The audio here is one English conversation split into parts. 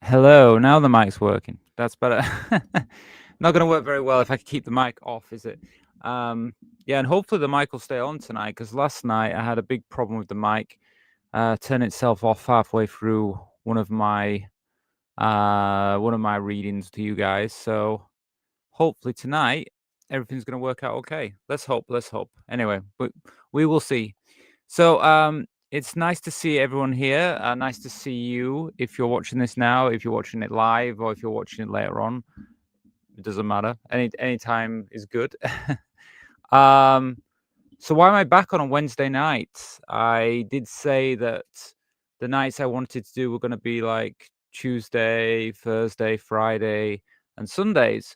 Hello, now the mic's working. That's better. Not gonna work very well if I keep the mic off, is it? Yeah, and hopefully the mic will stay on tonight because last night I had a big problem with the mic. Turn itself off halfway through one of my readings to you guys. So hopefully tonight everything's gonna work out okay. Let's hope. Let's hope. Anyway, but we will see. So it's nice to see everyone here. Nice to see you. If you're watching this now, if you're watching it live, or if you're watching it later on, it doesn't matter. Any time is good. So why am I back on a Wednesday night? I did say that the nights I wanted to do were going to be like Tuesday, Thursday, Friday, and Sundays.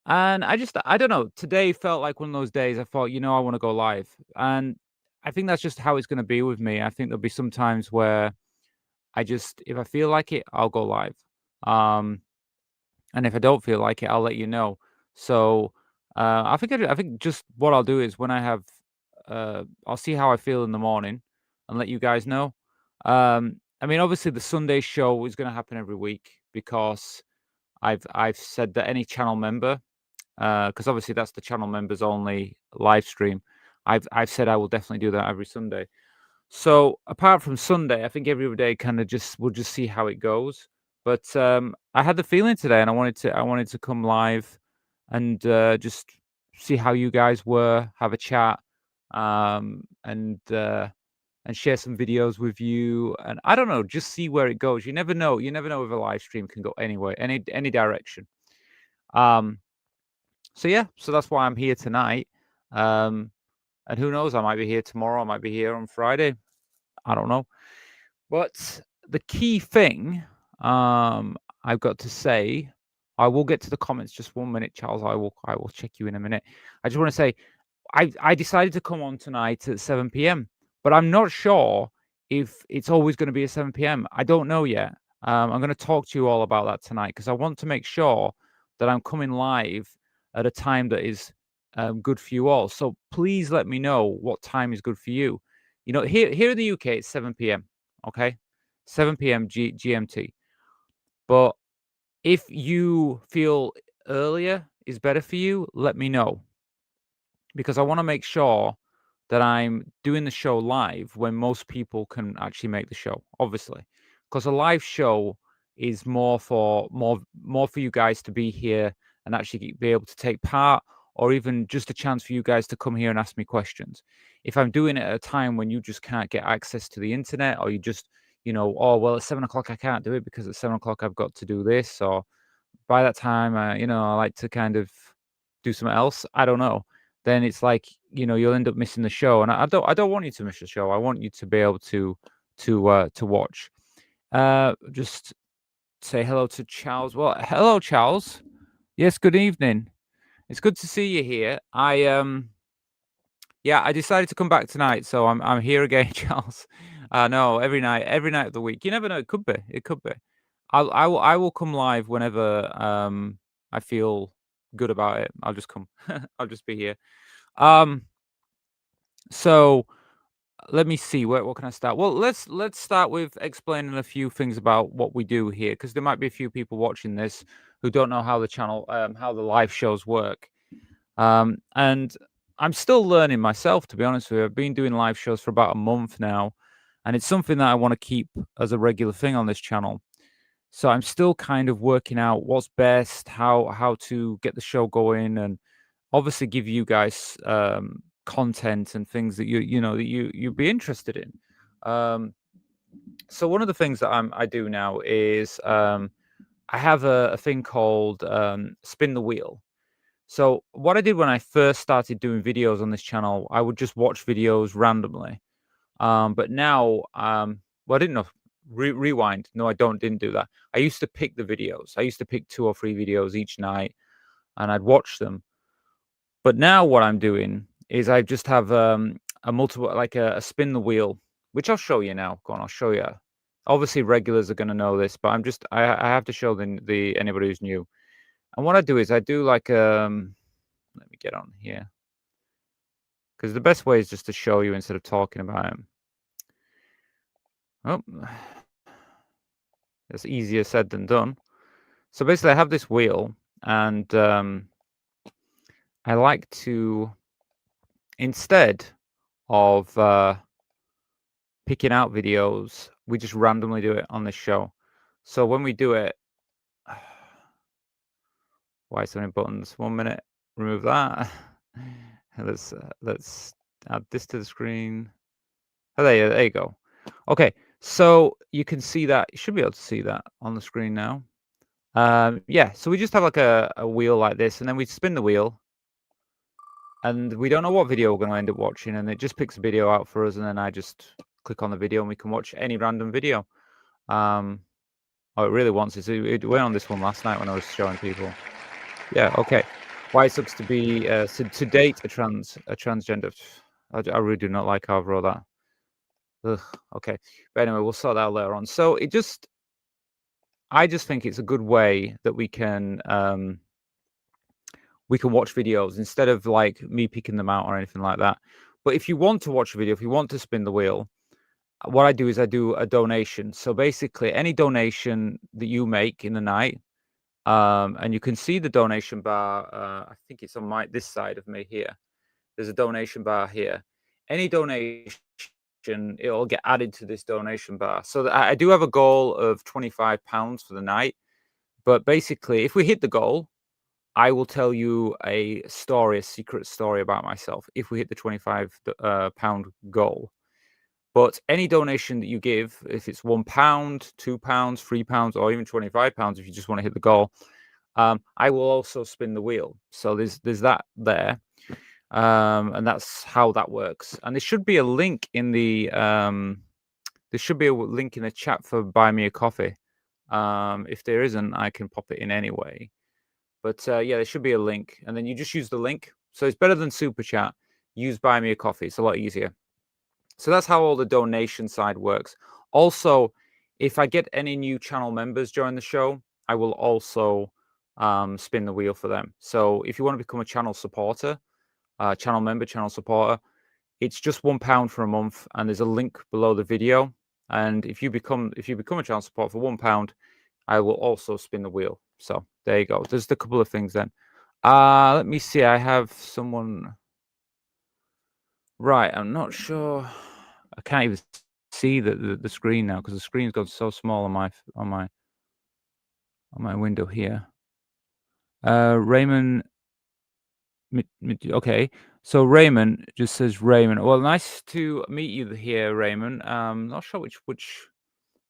And I don't know. Today felt like one of those days I thought, I want to go live. And I think that's just how it's going to be with me. I think there'll be some times where if I feel like it, I'll go live. And if I don't feel like it, I'll let you know. So I think just what I'll do is when I have, I'll see how I feel in the morning and let you guys know. I mean, obviously the Sunday show is going to happen every week because I've said that any channel member, because obviously that's the channel members only live stream. I've said I will definitely do that every Sunday. So apart from Sunday, I think every day kind of we'll just see how it goes. But I had the feeling today, and I wanted to come live and just see how you guys were, have a chat, and share some videos with you. And I don't know, just see where it goes. You never know. You never know if a live stream can go anywhere, any direction. So yeah, so that's why I'm here tonight. And who knows, I might be here tomorrow, I might be here on Friday. I don't know. But the key thing I've got to say, I will get to the comments just 1 minute, Charles. I will check you in a minute. I just want to say I decided to come on tonight at 7 p.m. but I'm not sure if it's always going to be at 7 p.m. I don't know yet. I'm going to talk to you all about that tonight because I want to make sure that I'm coming live at a time that is good for you all. So please let me know what time is good for you. Here in the UK, it's 7 p.m. Okay, 7 p.m. GMT. But if you feel earlier is better for you, let me know because I want to make sure that I'm doing the show live when most people can actually make the show, obviously, because a live show is more for you guys to be here and actually be able to take part, or even just a chance for you guys to come here and ask me questions. If I'm doing it at a time when you just can't get access to the internet, or you just, oh, well, at 7 o'clock I can't do it because at 7 o'clock I've got to do this, or by that time, I like to kind of do something else. I don't know. Then it's like, you'll end up missing the show, and I don't want you to miss the show. I want you to be able to watch. Just say hello to Charles. Well, hello, Charles. Yes, good evening. It's good to see you here. Yeah, I decided to come back tonight, so I'm here again, Charles. No, every night of the week. You never know. It could be. It could be. I will come live whenever I feel good about it. I'll just come. I'll just be here. Um, so let me see. What can I start? Well, let's start with explaining a few things about what we do here, because there might be a few people watching this who don't know how the channel, how the live shows work. And I'm still learning myself, to be honest with you. I've been doing live shows for about a month now, and it's something that I want to keep as a regular thing on this channel. So I'm still kind of working out what's best, how to get the show going, and obviously give you guys content and things that you know that you'd be interested in. Um, so one of the things that I do now is I have a thing called spin the wheel. So what I did when I first started doing videos on this channel, I would just watch videos randomly. But now, well, I didn't know. Rewind. No, I didn't do that. I used to pick the videos. I used to pick 2 or 3 videos each night, and I'd watch them. But now what I'm doing is I just have a multiple, like a spin the wheel, which I'll show you now. Go on, I'll show you. Obviously, regulars are going to know this, but I have to show the anybody who's new. And what I do is I do like let me get on here, because the best way is just to show you instead of talking about it. Oh, it's easier said than done. So basically, I have this wheel, and I like to, instead of picking out videos, we just randomly do it on this show. So when we do it, why so many buttons? 1 minute, remove that. Let's add this to the screen. Oh, there you go. Okay, so you can see that. You should be able to see that on the screen now. Yeah, so we just have like a wheel like this, and then we spin the wheel, and we don't know what video we're going to end up watching, and it just picks a video out for us, and then I just click on the video, and we can watch any random video. Oh, it really wants it. It went on this one last night when I was showing people. Yeah, okay. Why it sucks to be to date a transgender. I really do not like how I've wrote that. Ugh, okay, but anyway, we'll sort that out later on. So I just think it's a good way that we can watch videos instead of like me picking them out or anything like that. But if you want to watch a video, if you want to spin the wheel, what I do is I do a donation. So basically, any donation that you make in the night, and you can see the donation bar. I think it's on this side of me here. There's a donation bar here. Any donation, it'll get added to this donation bar. So I do have a goal of £25 for the night. But basically, if we hit the goal, I will tell you a story, a secret story about myself if we hit the £25 goal. But any donation that you give, if it's £1, £2, £3, or even £25, if you just want to hit the goal, I will also spin the wheel. So there's that there, and that's how that works. And there should be a link in the chat for buy me a coffee. If there isn't, I can pop it in anyway. But yeah, there should be a link, and then you just use the link. So it's better than super chat. Use buy me a coffee. It's a lot easier. So that's how all the donation side works. Also, if I get any new channel members during the show, I will also spin the wheel for them. So if you want to become a channel supporter, channel member, channel supporter, it's just £1 for a month, and there's a link below the video. And if you become a channel supporter for £1, I will also spin the wheel. So there you go. There's a couple of things then. Let me see. I have someone. Right, I'm not sure. I can't even see the screen now because the screen's gone so small on my window here. Raymond. Okay, so Raymond just says Raymond. Well, nice to meet you here, Raymond. Not sure which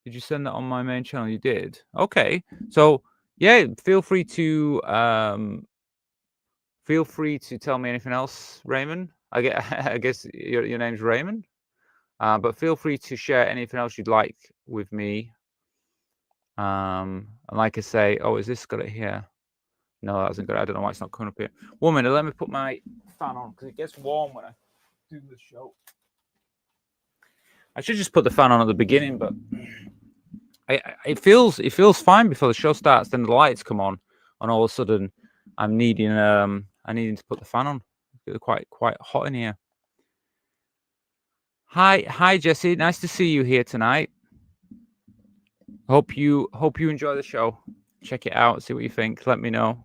did you send that on my main channel? You did. Okay, so yeah, feel free to tell me anything else, Raymond. I guess your name's Raymond. But feel free to share anything else you'd like with me. And like I say, oh, is this got it here? No, that isn't good. I don't know why it's not coming up here. 1 minute, let me put my fan on because it gets warm when I do the show. I should just put the fan on at the beginning, but it feels fine before the show starts. Then the lights come on, and all of a sudden, I'm needing to put the fan on. It's quite hot in here. Hi, Jesse. Nice to see you here tonight. Hope you enjoy the show. Check it out. See what you think. Let me know.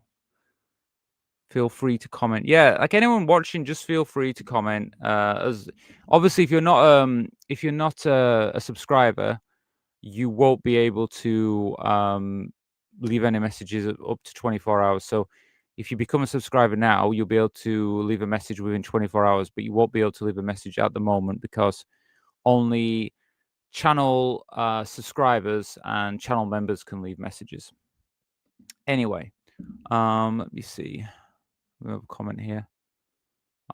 Feel free to comment. Yeah, like anyone watching, just feel free to comment. As obviously, if you're not a subscriber, you won't be able to leave any messages up to 24 hours. So if you become a subscriber now, you'll be able to leave a message within 24 hours, but you won't be able to leave a message at the moment because only channel subscribers and channel members can leave messages. Anyway, let me see. We have a comment here.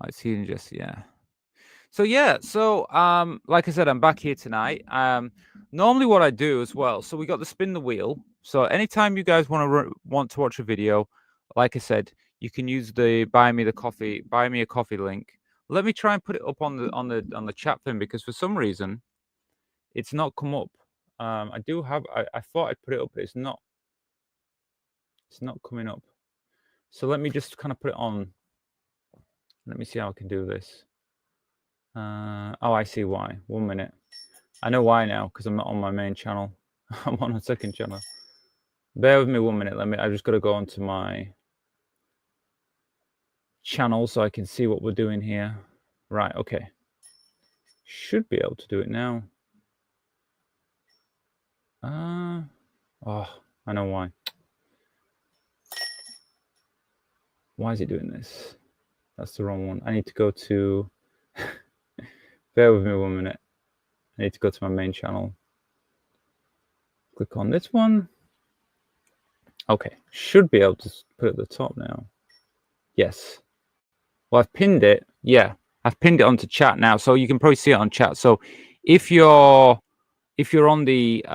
It's here just yeah. So like I said, I'm back here tonight. Normally what I do as well. So we got the spin the wheel. So anytime you guys want to watch a video, like I said, you can use the buy me a coffee link. Let me try and put it up on the chat thing because for some reason it's not come up. I thought I'd put it up, but it's not coming up. So let me just kind of put it on. Let me see how I can do this. Oh, I see why. 1 minute. I know why now because I'm not on my main channel. I'm on a second channel. Bear with me 1 minute. I just got to go onto my channel so I can see what we're doing here. Right. Okay. Should be able to do it now. Oh, I know why. Why is it doing this? That's the wrong one. I need to go to. Bear with me 1 minute. I need to go to my main channel. Click on this one. Okay, should be able to put it at the top now. Yes. Well, I've pinned it. Yeah, I've pinned it onto chat now, so you can probably see it on chat. So if you're on the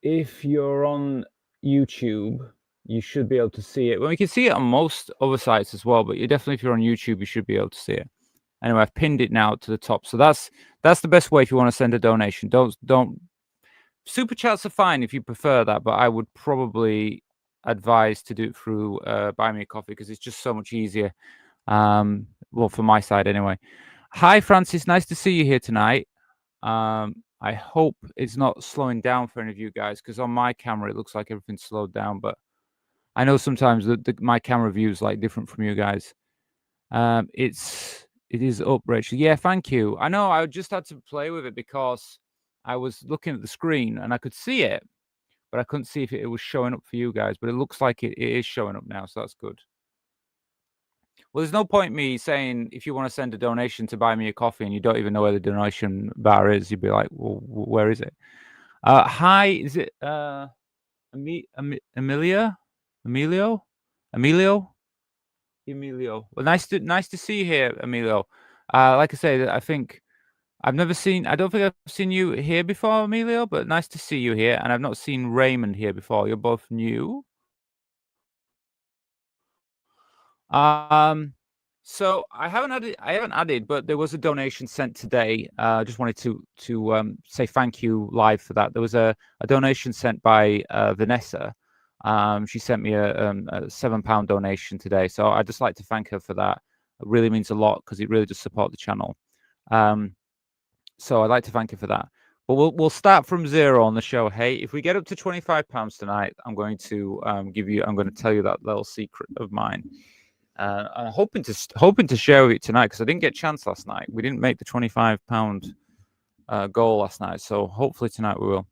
if you're on YouTube, you should be able to see it. Well, you can see it on most other sites as well, but if you're on YouTube, you should be able to see it. Anyway, I've pinned it now to the top. So that's the best way if you want to send a donation. Don't super chats are fine if you prefer that, but I would probably advise to do it through Buy Me a Coffee because it's just so much easier. Well, from my side anyway. Hi, Francis. Nice to see you here tonight. I hope it's not slowing down for any of you guys because on my camera it looks like everything's slowed down, but I know sometimes my camera view is like different from you guys. It is up, Rachel. Yeah, thank you. I know I just had to play with it because I was looking at the screen and I could see it, but I couldn't see if it was showing up for you guys. But it looks like it is showing up now, so that's good. Well, there's no point me saying if you want to send a donation to buy me a coffee and you don't even know where the donation bar is, you'd be like, well, where is it? Hi, is it Emilio? Well, nice to see you here, Emilio. Like I say, I don't think I've seen you here before, Emilio, but nice to see you here. And I've not seen Raymond here before. You're both new. So I haven't added, but there was a donation sent today. I just wanted to say thank you live for that. There was a donation sent by Vanessa. She sent me a £7 donation today, so I'd just like to thank her for that. It really means a lot because it really does support the channel. So I'd like to thank her for that. But we'll start from zero on the show. Hey, if we get up to £25 tonight, I'm going to tell you that little secret of mine. I'm hoping to share with you tonight because I didn't get a chance last night. We didn't make the £25 goal last night, so hopefully tonight we will.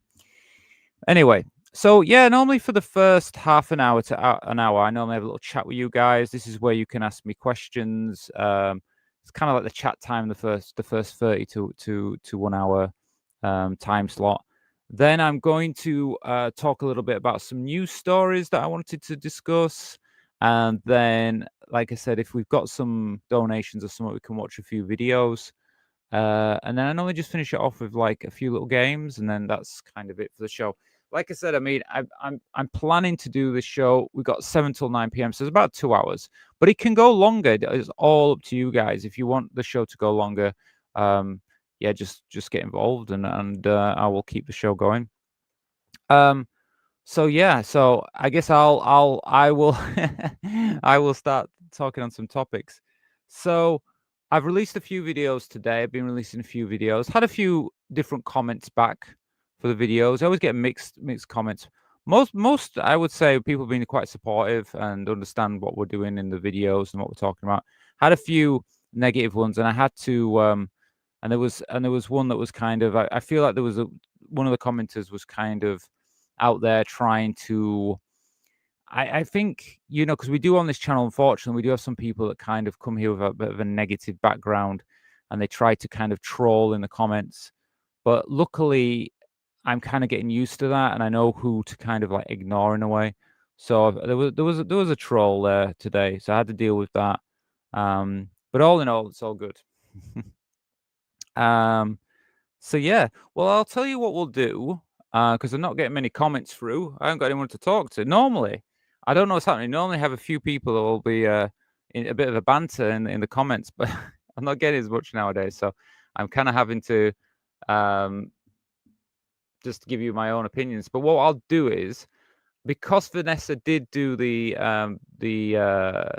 Anyway, so yeah, normally for the first half an hour to an hour, I normally have a little chat with you guys. This is where you can ask me questions. It's kind of like the chat time, the first 30 to 1 hour time slot. Then I'm going to talk a little bit about some news stories that I wanted to discuss. And then, like I said, if we've got some donations or something, we can watch a few videos. And then I normally just finish it off with like a few little games, and then that's kind of it for the show. like I said, I mean, I'm planning to do the show. We got 7 till 9 p.m., so it's about 2 hours, but it can go longer. It's all up to you guys. If you want the show to go longer, yeah, just get involved, and I will keep the show going. So yeah, so I guess I will I will start talking on some topics. So I've released a few videos today. I've been releasing a few videos. Had a few different comments back for the videos. I always get mixed comments. Most I would say people have been quite supportive and understand what we're doing in the videos and what we're talking about. Had a few negative ones, and I had to and there was one that was kind of I feel like there was one of the commenters was kind of out there trying to I think, because we do on this channel, unfortunately, we do have some people that kind of come here with a bit of a negative background and they try to kind of troll in the comments. But luckily, I'm kind of getting used to that and I know who to kind of like ignore in a way. So there was a troll there today, so I had to deal with that. But all in all, it's all good. um, so yeah, well, I'll tell you what we'll do, because I'm not getting many comments through. I haven't got anyone to talk to. Normally, I don't know what's happening. Normally, I have a few people that will be in a bit of a banter in the comments, but I'm not getting as much nowadays. So I'm kind of having to um, just give you my own opinions. But what I'll do is, because Vanessa did do the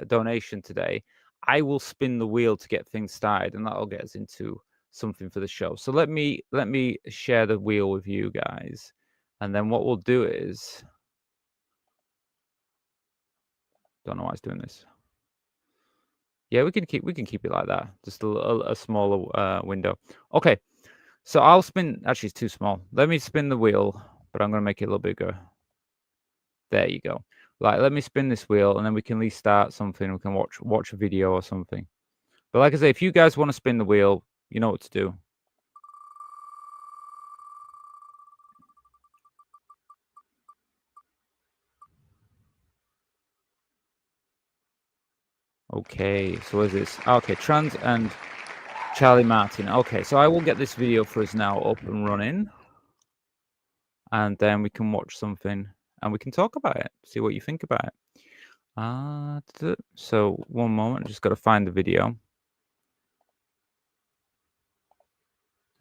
donation today, I will spin the wheel to get things started, and that'll get us into something for the show. So let me share the wheel with you guys, and then what we'll do is, don't know why it's doing this. Yeah, we can keep it like that, just a smaller window. Okay, so I'll spin. Actually, it's too small. Let me spin the wheel, but I'm gonna make it a little bigger. There you go. Like, let me spin this wheel, and then we can at least start something. We can watch a video or something. But like I say, if you guys want to spin the wheel, you know what to do. Okay, so what is this? Okay, Trans and Charlie Martin. Okay, so I will get this video for us now up and running. And then we can watch something and we can talk about it, see what you think about it. So one moment, I just got to find the video.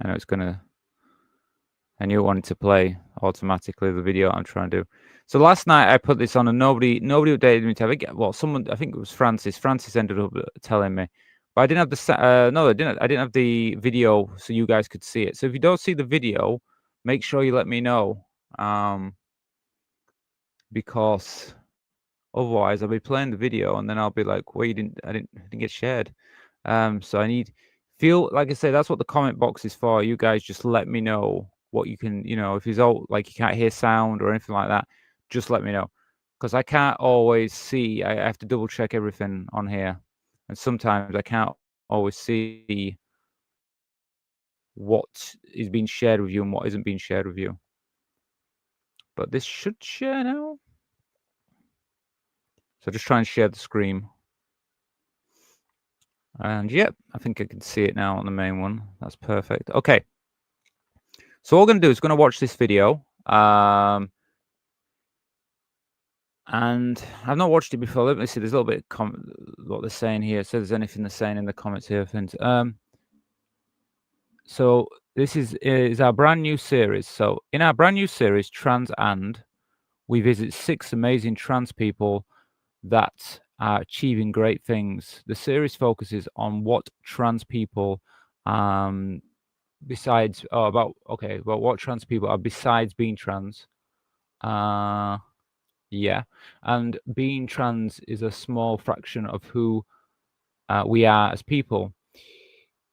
I know it's gonna. I knew it wanted to play automatically the video I'm trying to do. So last night I put this on and nobody updated me to have it. Well, someone, I think it was Francis. Francis ended up telling me, but I didn't have the no, I didn't have the video so you guys could see it. So if you don't see the video, make sure you let me know, because otherwise I'll be playing the video and then I'll be like, well, I didn't get shared. So like I say, that's what the comment box is for. You guys just let me know what you can, if it's all like you can't hear sound or anything like that, just let me know. Because I can't always see. I have to double check everything on here. And sometimes I can't always see what is being shared with you and what isn't being shared with you. But this should share now. So just try and share the screen. And yep, I think I can see it now on the main one. That's perfect. Okay. So what we're going to do is going to watch this video. And I've not watched it before. Let me see. There's a little bit of what they're saying here. So there's anything they're saying in the comments here. So this is our brand new series. So in our brand new series, Trans and, we visit 6 amazing trans people that are achieving great things. The series focuses on what trans people, what trans people are besides being trans. Yeah, and being trans is a small fraction of who we are as people.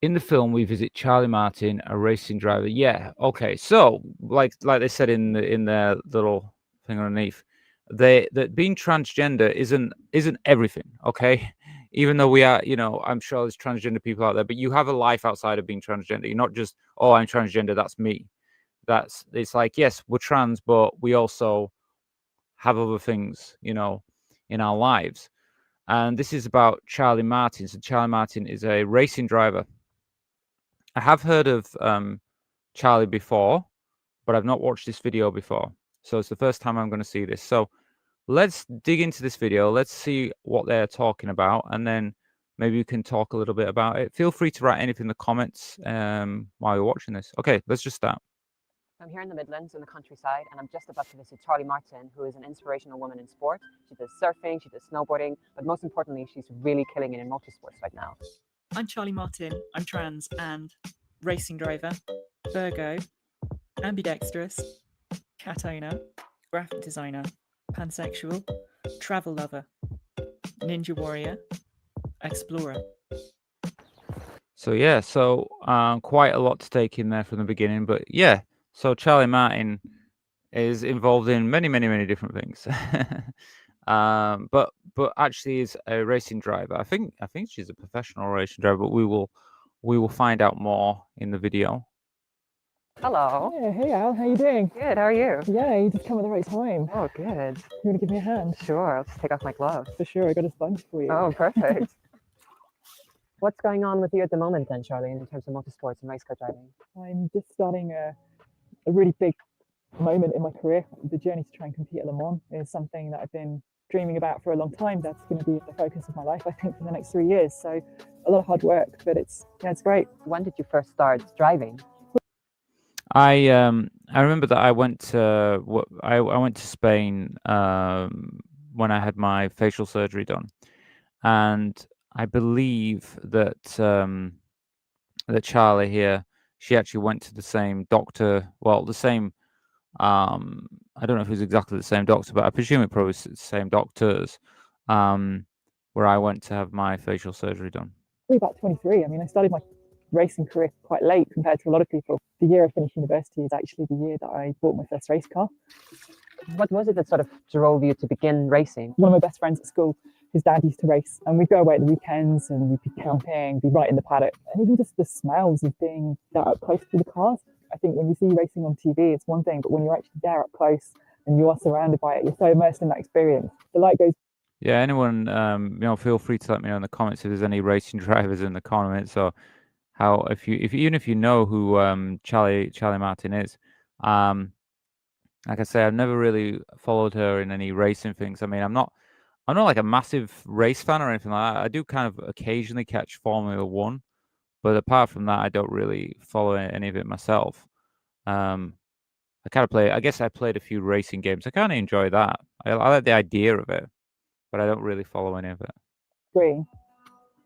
In the film, we visit Charlie Martin, a racing driver. Yeah, okay. So, like they said in their little thing underneath, that being transgender isn't everything. Okay, even though we are, I'm sure there's transgender people out there, but you have a life outside of being transgender. You're not just, oh, I'm transgender, that's me. It's like, yes, we're trans, but we also have other things, in our lives. And this is about Charlie Martin. So Charlie Martin is a racing driver. I have heard of Charlie before, but I've not watched this video before. So it's the first time I'm going to see this. So let's dig into this video. Let's see what they're talking about, and then maybe you can talk a little bit about it. Feel free to write anything in the comments while you're watching this. Okay, let's just start. I'm here in the Midlands in the countryside, and I'm just about to visit Charlie Martin, who is an inspirational woman in sport. She does surfing, she does snowboarding, but most importantly, she's really killing it in motorsports right now. I'm Charlie Martin. I'm trans and racing driver, Virgo, ambidextrous, cat owner, graphic designer, pansexual, travel lover, ninja warrior, explorer. So yeah, so quite a lot to take in there from the beginning, but yeah. So Charlie Martin is involved in many different things, but actually is a racing driver. I think she's a professional racing driver, but we will find out more in the video. Hello. Yeah, hey Al, how you doing? Good, how are you? Yeah, you just come at the right time. Oh, good. You want to give me a hand? Sure, I'll just take off my gloves. For sure, I got a sponge for you. Oh, perfect. What's going on with you at the moment then, Charlie, in terms of motorsports and race car driving? I'm just starting a really big moment in my career. The journey to try and compete at Le Mans is something that I've been dreaming about for a long time. That's going to be the focus of my life, I think, for the next 3 years. So a lot of hard work, but it's great. When did you first start driving? I remember that I went to Spain when I had my facial surgery done, and I believe that that Charlie here, she actually went to the same doctor. Well, the same. I don't know if it was exactly the same doctor, but I presume it probably was the same doctors. Where I went to have my facial surgery done. Probably about 23. I mean, I started my racing career quite late compared to a lot of people. The year I finished university is actually the year that I bought my first race car. What was it that sort of drove you to begin racing? One of my best friends at school, his dad used to race, and we'd go away at the weekends and we'd be camping, be right in the paddock. And even just the smells of being that up close to the cars. I think when you see racing on TV, it's one thing, but when you're actually there up close and you are surrounded by it, you're so immersed in that experience. The light goes. Yeah, anyone, feel free to let me know in the comments if there's any racing drivers in the comments, or how even if you know who Charlie Martin is. Like I say, I've never really followed her in any racing things. I mean, I'm not like a massive race fan or anything like that. I do kind of occasionally catch Formula One, but apart from that, I don't really follow any of it myself. I kind of play. I guess I played a few racing games. I kind of enjoy that. I like the idea of it, but I don't really follow any of it. Green.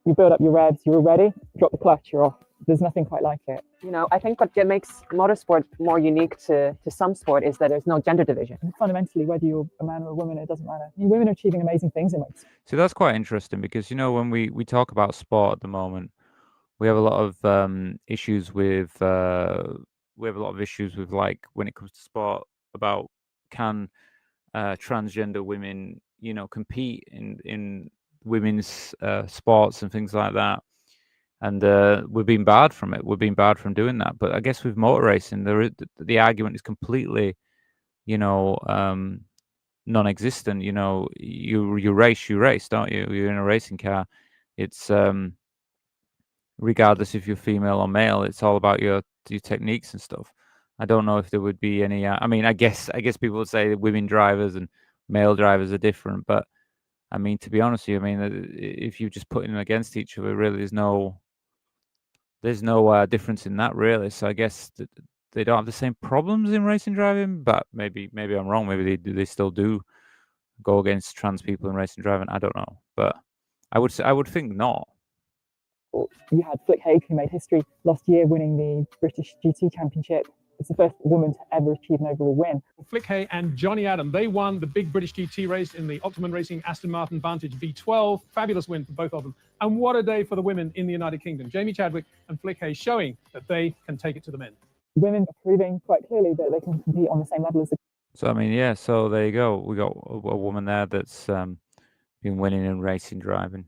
You build up your revs, you're ready, drop the clutch, you're off. There's nothing quite like it. You know, I think what makes motorsport more unique to some sport is that there's no gender division. And fundamentally, whether you're a man or a woman, it doesn't matter. I mean, women are achieving amazing things in motorsport. So that's quite interesting because, when we talk about sport at the moment, we have a lot of issues with like when it comes to sport about can transgender women, compete in women's sports and things like that. And we've been barred from it. We've been barred from doing that. But I guess with motor racing, the argument is completely, non-existent. You race, don't you? You're in a racing car. It's regardless if you're female or male, it's all about your techniques and stuff. I don't know if there would be any. I mean, I guess people would say that women drivers and male drivers are different, but I mean, to be honest with you, I mean, if you're just putting them against each other, really, there's no difference in that, really. So I guess that they don't have the same problems in racing driving, but maybe I'm wrong. Maybe they still do go against trans people in racing driving. I don't know, but I would think not. You had Flick Haig, who made history last year, winning the British GT Championship. It's the first woman to ever achieve an overall win. Flick Hay and Johnny Adam, they won the big British GT race in the Optimum Racing Aston Martin Vantage V12. Fabulous win for both of them. And what a day for the women in the United Kingdom. Jamie Chadwick and Flick Hay showing that they can take it to the men. Women are proving quite clearly that they can compete on the same level as the. So, I mean, yeah, so there you go. We got a woman there that's been winning in racing driving.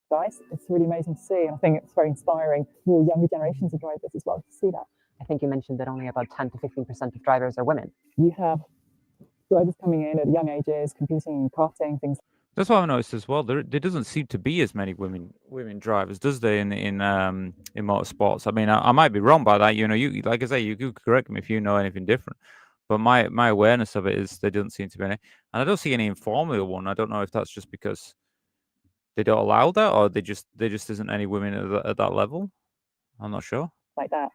Guys, it's really amazing to see, and I think it's very inspiring for younger generations of drivers as well to see that. I think you mentioned that only about 10 to 15% of drivers are women. You have drivers coming in at young ages, competing in karting, things. That's what I've noticed as well. There doesn't seem to be as many women drivers, does there, in motorsports? I mean, I might be wrong by that. You like I say, you could correct me if you know anything different. But my awareness of it is there doesn't seem to be any, and I don't see any in Formula One. I don't know if that's just because they don't allow that, or there just isn't any women at that level. I'm not sure. Like that.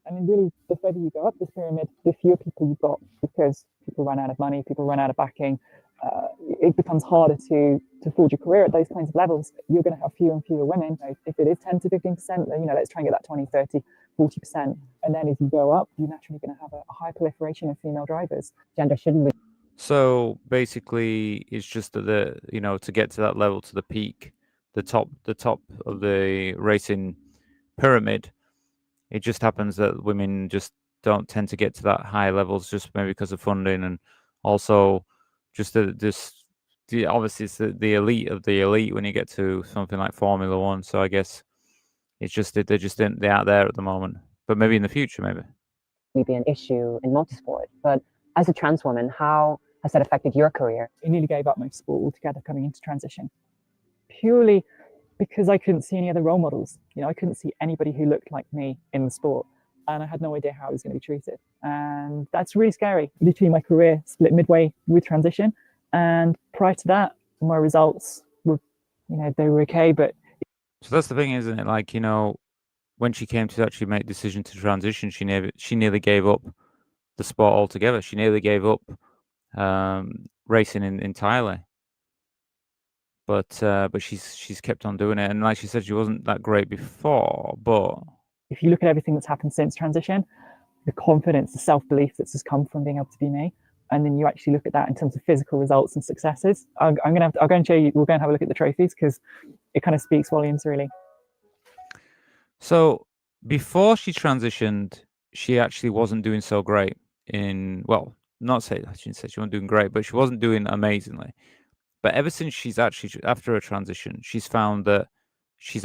I mean, really, the further you go up this pyramid, the fewer people you've got, because people run out of money, people run out of backing. It becomes harder to forge a career at those kinds of levels. You're going to have fewer and fewer women. If it is 10 to 15%, let's try and get that 20, 30, 40%. And then as you go up, you're naturally going to have a high proliferation of female drivers. Gender shouldn't be. So basically, it's just that to get to that level, to the peak, the top of the racing pyramid, it just happens that women just don't tend to get to that high levels, just maybe because of funding, and also just obviously it's the elite of the elite when you get to something like Formula One. So I guess it's just that they aren't there at the moment, but maybe in the future, maybe. Be an issue in multisport. But as a trans woman, how has that affected your career? I nearly gave up motorsport altogether coming into transition, purely because I couldn't see any other role models. I couldn't see anybody who looked like me in the sport, and I had no idea how I was going to be treated. And that's really scary. Literally, my career split midway with transition, and prior to that, my results were, they were okay. But so that's the thing, isn't it? Like, when she came to actually make the decision to transition, she nearly gave up the sport altogether. She nearly gave up racing entirely. But she's kept on doing it, and like she said, she wasn't that great before. But if you look at everything that's happened since transition, the confidence, the self-belief that's just come from being able to be me, and then you actually look at that in terms of physical results and successes. I'll go and show you. We're going to have a look at the trophies because it kind of speaks volumes, really. So before she transitioned, she actually wasn't doing so great not say I shouldn't say she wasn't doing great, but she wasn't doing amazingly. But ever since after her transition, she's found that she's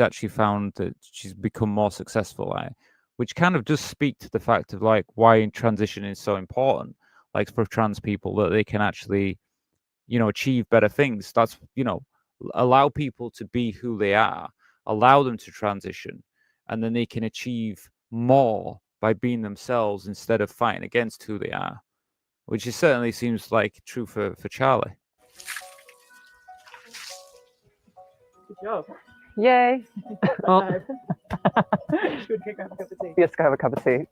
become more successful at it, which kind of does speak to the fact of like why transition is so important, like for trans people, that they can actually, achieve better things. That's, allow people to be who they are, allow them to transition, and then they can achieve more by being themselves instead of fighting against who they are, which certainly seems like true for Charlie. Good job. Yay! Should we go have a cup of tea? Let's go have a cup of tea.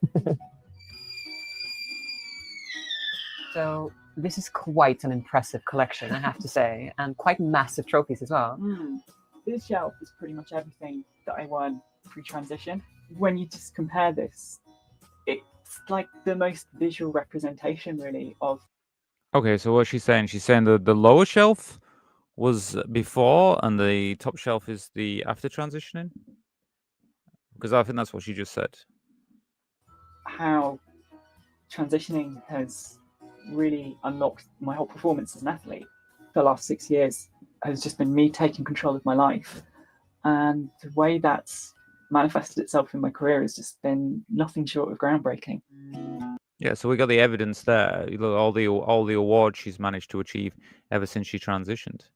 So this is quite an impressive collection, I have to say, and quite massive trophies as well. This shelf is pretty much everything that I won pre-transition. When you just compare this, it's like the most visual representation, really, of. Okay, so what she's saying the lower shelf was before and the top shelf is the after transitioning? Because I think that's what she just said. How transitioning has really unlocked my whole performance as an athlete. The last 6 years has just been me taking control of my life. And the way that's manifested itself in my career has just been nothing short of groundbreaking. Yeah, so we got the evidence there. You look, all the awards she's managed to achieve ever since she transitioned.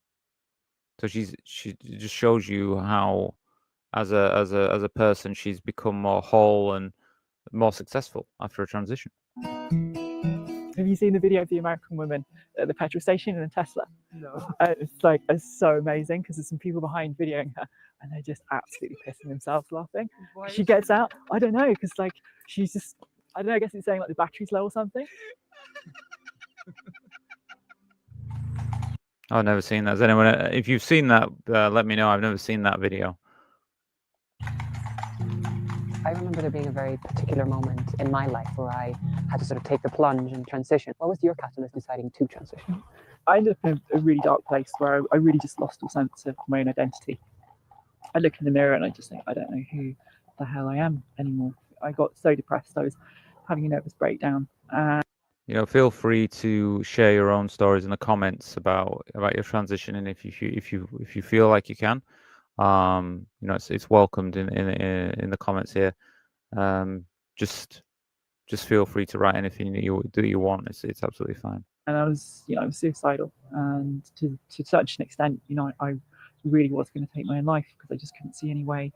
So she just shows you how, as a person, she's become more whole and more successful after a transition. Have you seen the video of the American woman at the petrol station in a Tesla? No. It's so amazing because there's some people behind videoing her and they're just absolutely pissing themselves laughing. She gets out. I don't know, because she's just, I don't know, I guess it's saying like the battery's low or something. I've never seen that. Has anyone? If you've seen that, let me know. I've never seen that video. I remember there being a very particular moment in my life where I had to sort of take the plunge and transition. What was your catalyst deciding to transition? I ended up in a really dark place where I really just lost all sense of my own identity. I look in the mirror and I just think, I don't know who the hell I am anymore. I got so depressed. I was having a nervous breakdown. Feel free to share your own stories in the comments about your transition, and if you feel like you can, it's welcomed in the comments here. Just feel free to write anything that you want. It's absolutely fine. And I was suicidal, and to such an extent, I really was going to take my own life because I just couldn't see any way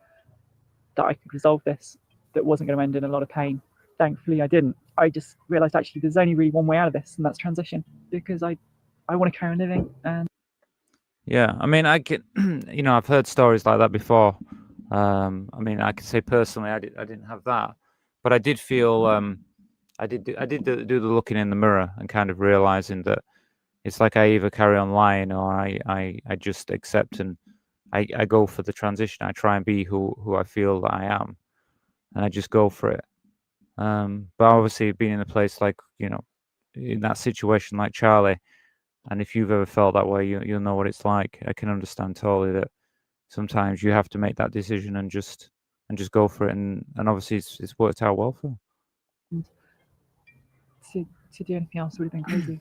that I could resolve this that wasn't going to end in a lot of pain. thankfully I didn't. I just realized actually there's only really one way out of this, and that's transition, because I want to carry on living. And yeah, I mean, I can, you know, I've heard stories like that before. I mean, I can say personally, I didn't have that, but I did feel, I did do the looking in the mirror and kind of realizing that it's like I either carry on lying or I just accept and I go for the transition. I try and be who I feel that I am, and I just go for it. But obviously, being in a place like, you know, in that situation like Charlie, and if you've ever felt that way, you'll know what it's like. I can understand totally that sometimes you have to make that decision and just go for it, and obviously it's worked out well for you. to do anything else would have been crazy.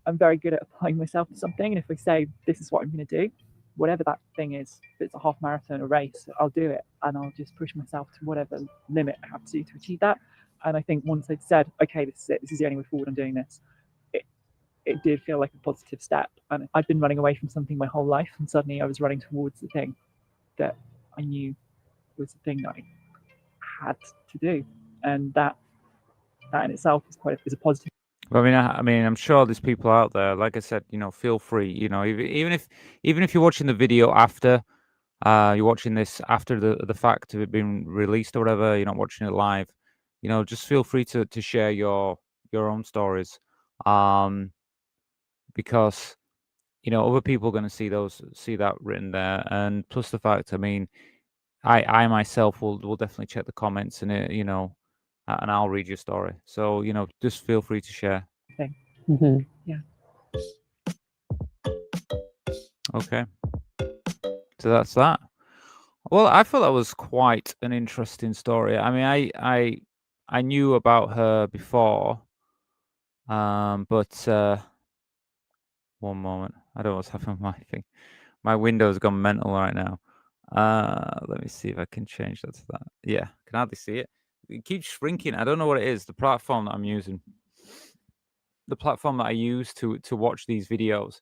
I'm very good at applying myself to something, and if I say this is what I'm going to do, whatever that thing is, if it's a half marathon, a race, I'll do it, and I'll just push myself to whatever limit I have to achieve that. And I think once I'd said, okay, this is it, this is the only way forward, I'm doing this, it did feel like a positive step. And I'd been running away from something my whole life, and suddenly I was running towards the thing that I knew was the thing that I had to do, and that in itself is a positive. Well, I mean, I'm sure there's people out there. Like I said, you know, feel free. You know, even if you're watching the video after, you're watching this after the fact of it being released or whatever, you're not watching it live. You know, just feel free to share your own stories, because you know other people are going to see that written there, and plus the fact, I mean, I myself will definitely check the comments and you know, and I'll read your story. So you know, just feel free to share. Thing. Mhm. Yeah. Okay. So that's that. Well, I thought that was quite an interesting story. I mean, I knew about her before, but one moment. I don't know what's happening with my thing. My window's gone mental right now. Let me see if I can change that to that. Yeah, can hardly see it. It keeps shrinking. I don't know what it is. The platform that I'm using, the platform that I use to watch these videos.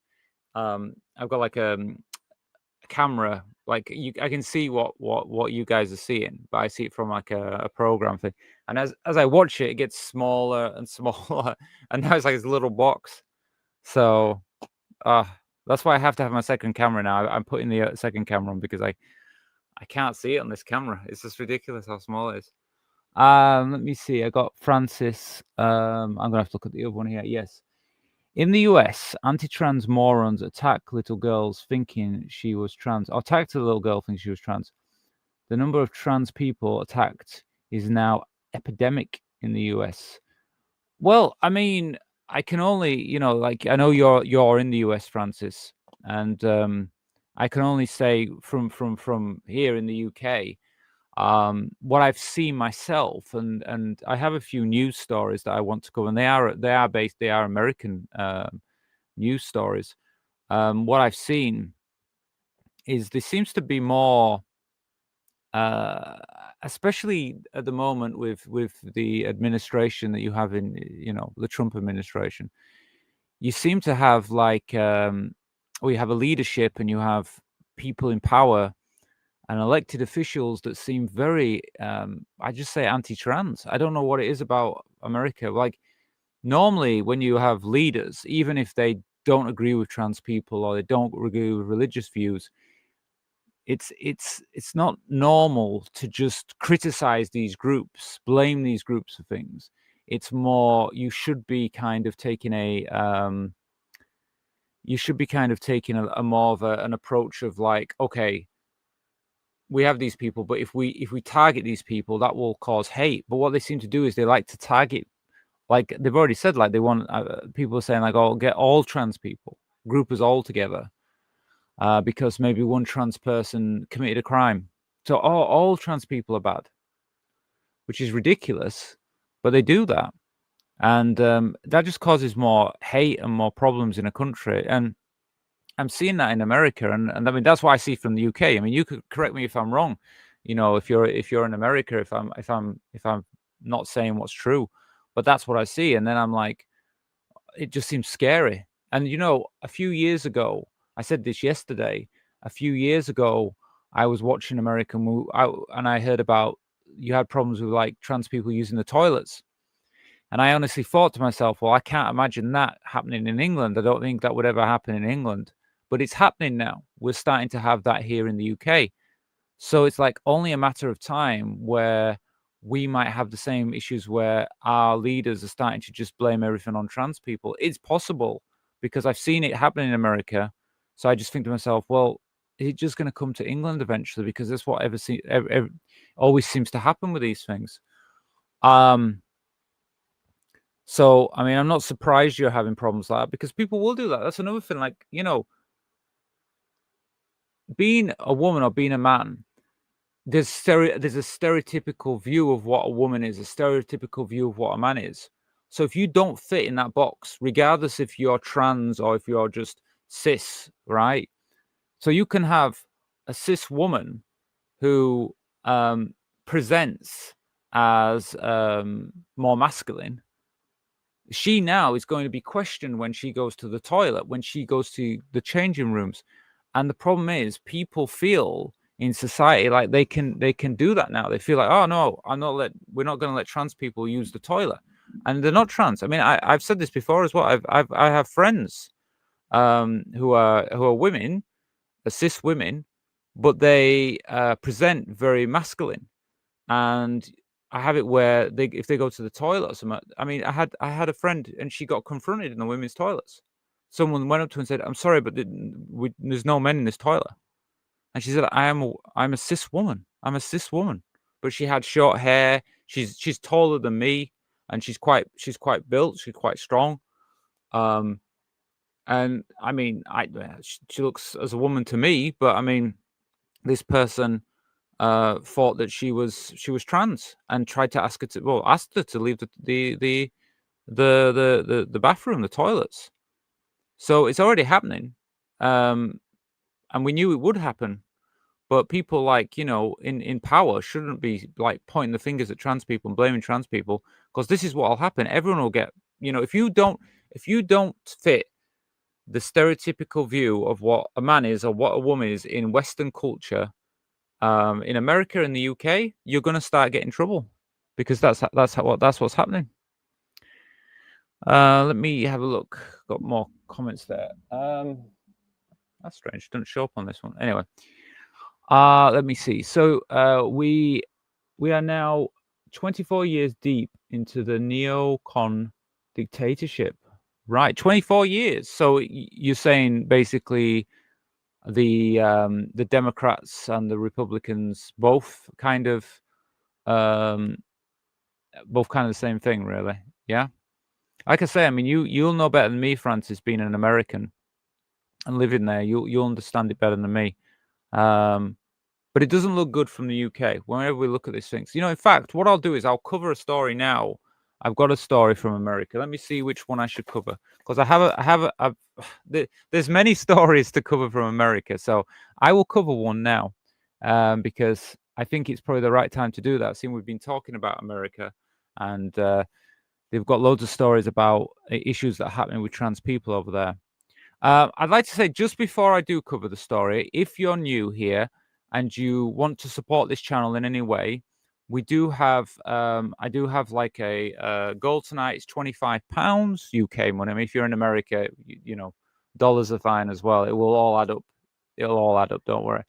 I've got like a camera, like I can see what you guys are seeing, but I see it from like a program thing. And as I watch it, it gets smaller and smaller, and now it's like this little box. So, that's why I have to have my second camera now. I'm putting the second camera on because I can't see it on this camera. It's just ridiculous how small it is. Let me see. I got Francis. I'm gonna have to look at the other one here. Yes. In the US, anti-trans morons attack little girls thinking she was trans. Or attacked a little girl thinking she was trans. The number of trans people attacked is now epidemic in the US. Well, I mean, I can only, you know, like I know you're in the US, Francis, and I can only say from here in the UK, what I've seen myself, and I have a few news stories that I want to cover, and they are American news stories. What I've seen is there seems to be more, especially at the moment with the administration that you have in, you know, the Trump administration. You seem to have like, well, you have a leadership and you have people in power and elected officials that seem very, I just say anti-trans. I don't know what it is about America. Like normally when you have leaders, even if they don't agree with trans people or they don't agree with religious views, it's not normal to just criticize these groups, blame these groups for things. It's more you should be kind of taking a a more of an approach of like, okay, we have these people, but if we target these people, that will cause hate. But what they seem to do is they like to target, like they've already said, like they want people are saying like, oh, get all trans people, group us all together, because maybe one trans person committed a crime. So all trans people are bad, which is ridiculous, but they do that, and that just causes more hate and more problems in a country. And I'm seeing that in America, and I mean that's what I see from the UK. I mean, you could correct me if I'm wrong. You know, if you're in America, if I'm not saying what's true, but that's what I see. And then I'm like, it just seems scary. And you know, a few years ago, I said this yesterday. A few years ago, I was watching American movie, and I heard about you had problems with like trans people using the toilets. And I honestly thought to myself, well, I can't imagine that happening in England. I don't think that would ever happen in England. But it's happening now. We're starting to have that here in the UK. So it's like only a matter of time where we might have the same issues where our leaders are starting to just blame everything on trans people. It's possible because I've seen it happen in America. So I just think to myself, well, it's just going to come to England eventually because that's what always seems to happen with these things. So, I mean, I'm not surprised you're having problems like that because people will do that. That's another thing. Like, you know, being a woman or being a man, there's a stereotypical view of what a woman is, a stereotypical view of what a man is. So if you don't fit in that box, regardless if you're trans or if you're just cis, right? So you can have a cis woman who presents as more masculine. She now is going to be questioned when she goes to the toilet, when she goes to the changing rooms. And the problem is people feel in society like they can do that now. They feel like, oh no, we're not going to let trans people use the toilet. And they're not trans. I mean, I've said this before as well. I have friends who are women, cis women, but they present very masculine. And I have it where if they go to the toilet or something. I mean, I had a friend and she got confronted in the women's toilets. Someone went up to her and said, "I'm sorry, but there's no men in this toilet." And she said, I'm a cis woman. I'm a cis woman." But she had short hair. She's taller than me, and she's quite built. She's quite strong. And I mean, she looks as a woman to me. But I mean, this person thought that she was trans and tried to asked her to leave the bathroom, the toilets. So it's already happening, and we knew it would happen. But people like, you know, in power shouldn't be like pointing the fingers at trans people and blaming trans people, because this is what will happen. Everyone will get, you know, if you don't fit the stereotypical view of what a man is or what a woman is in Western culture, in America and the UK, you're going to start getting trouble because that's what's happening. Let me have a look. Got more comments there. That's strange. Doesn't show up on this one. Anyway, let me see. So we are now 24 years deep into the neocon dictatorship. Right, 24 years. So you're saying basically the Democrats and the Republicans both kind of the same thing, really. Yeah. Like I say, I mean, you'll know better than me, Francis, being an American and living there. You'll understand it better than me. But it doesn't look good from the UK whenever we look at these things. You know, in fact, what I'll do is I'll cover a story now. I've got a story from America. Let me see which one I should cover, because there's many stories to cover from America. So I will cover one now, because I think it's probably the right time to do that. Seeing we've been talking about America, and they've got loads of stories about issues that are happening with trans people over there. I'd like to say, just before I do cover the story, if you're new here and you want to support this channel in any way, we do have I do have like a goal tonight. It's £25 UK money. I mean, if you're in America, you know, dollars are fine as well. It will all add up. It'll all add up. Don't worry.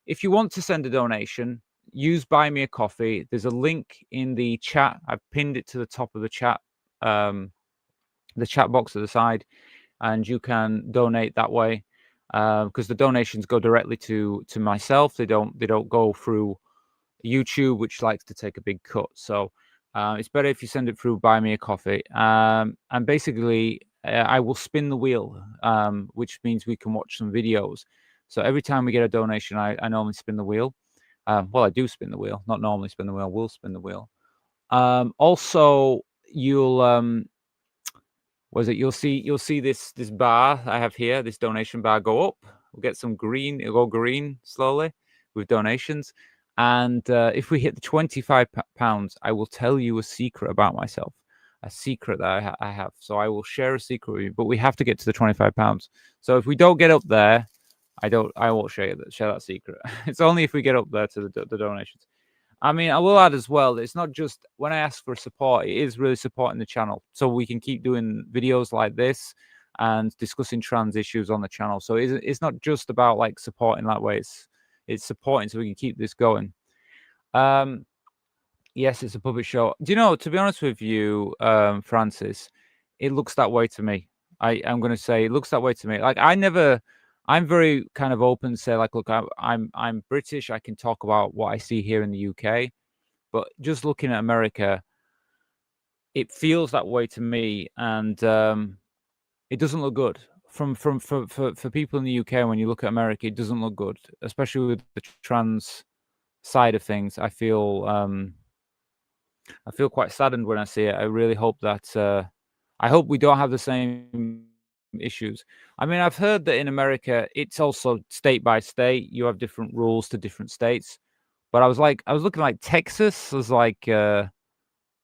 If you want to send a donation, use Buy Me a Coffee. There's a link in the chat. I've pinned it to the top of the chat box at the side, and you can donate that way, because the donations go directly to myself. They don't go through YouTube, which likes to take a big cut. So it's better if you send it through Buy Me a Coffee. And basically, I will spin the wheel, which means we can watch some videos. So every time we get a donation, I normally spin the wheel. Well, I do spin the wheel, not normally spin the wheel. We'll spin the wheel. Also, you'll you'll see this bar I have here, this donation bar go up. We'll get some green. It'll go green slowly with donations. And if we hit the £25, I will tell you a secret about myself, a secret that I have. So I will share a secret with you, but we have to get to the £25. So if we don't get up there, I won't share that secret. It's only if we get up there to the donations. I mean, I will add as well that it's not just when I ask for support, it is really supporting the channel so we can keep doing videos like this and discussing trans issues on the channel. So it's not just about like supporting that way. It's supporting so we can keep this going. Yes, it's a puppet show. Do you know, to be honest with you, Francis, it looks that way to me. I'm going to say it looks that way to me. Like I'm very kind of open to say like, look, I'm British. I can talk about what I see here in the UK, but just looking at America, it feels that way to me, and it doesn't look good for people in the UK. When you look at America, it doesn't look good, especially with the trans side of things. I feel quite saddened when I see it. I really hope that I hope we don't have the same issues. I mean, I've heard that in America, it's also state by state. You have different rules to different states. But I was looking like Texas was like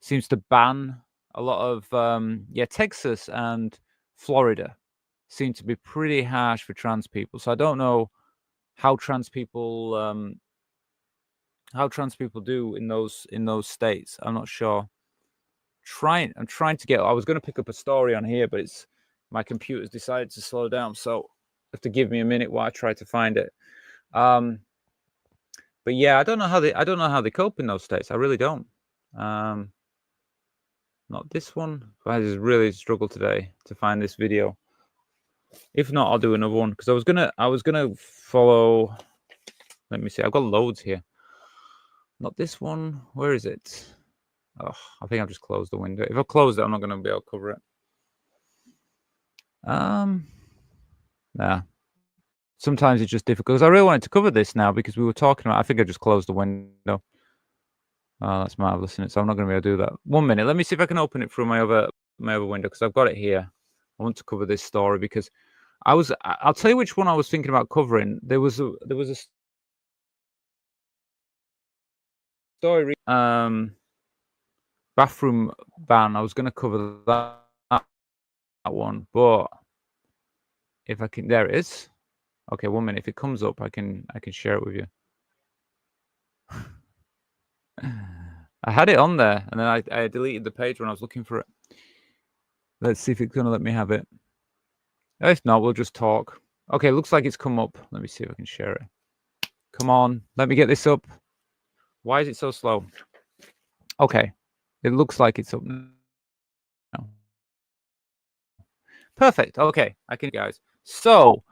seems to ban a lot of Texas and Florida seem to be pretty harsh for trans people. So I don't know how trans people do in those states. I'm not sure. I'm trying to get. I was going to pick up a story on here, but my computer's decided to slow down, so you have to give me a minute while I try to find it. But yeah, I don't know how they cope in those states. I really don't. Not this one. I just really struggled today to find this video. If not, I'll do another one because I was gonna follow. Let me see. I've got loads here. Not this one. Where is it? Oh, I think I've just closed the window. If I close it, I'm not going to be able to cover it. Nah. Sometimes it's just difficult. Because I really wanted to cover this now because we were talking about. I think I just closed the window. Oh, that's marvelous, isn't it? So I'm not going to be able to do that. 1 minute. Let me see if I can open it through my other window because I've got it here. I want to cover this story because I'll tell you which one I was thinking about covering. There was a story. Bathroom ban. I was going to cover that one, but if I can, there it is. Okay, 1 minute. If it comes up, I can share it with you. I had it on there, and then I deleted the page when I was looking for it. Let's see if it's gonna let me have it. If not, we'll just talk. Okay, looks like it's come up. Let me see if I can share it. Come on, let me get this up. Why is it so slow? Okay, it looks like it's up now. Perfect. Okay, I can, guys. So,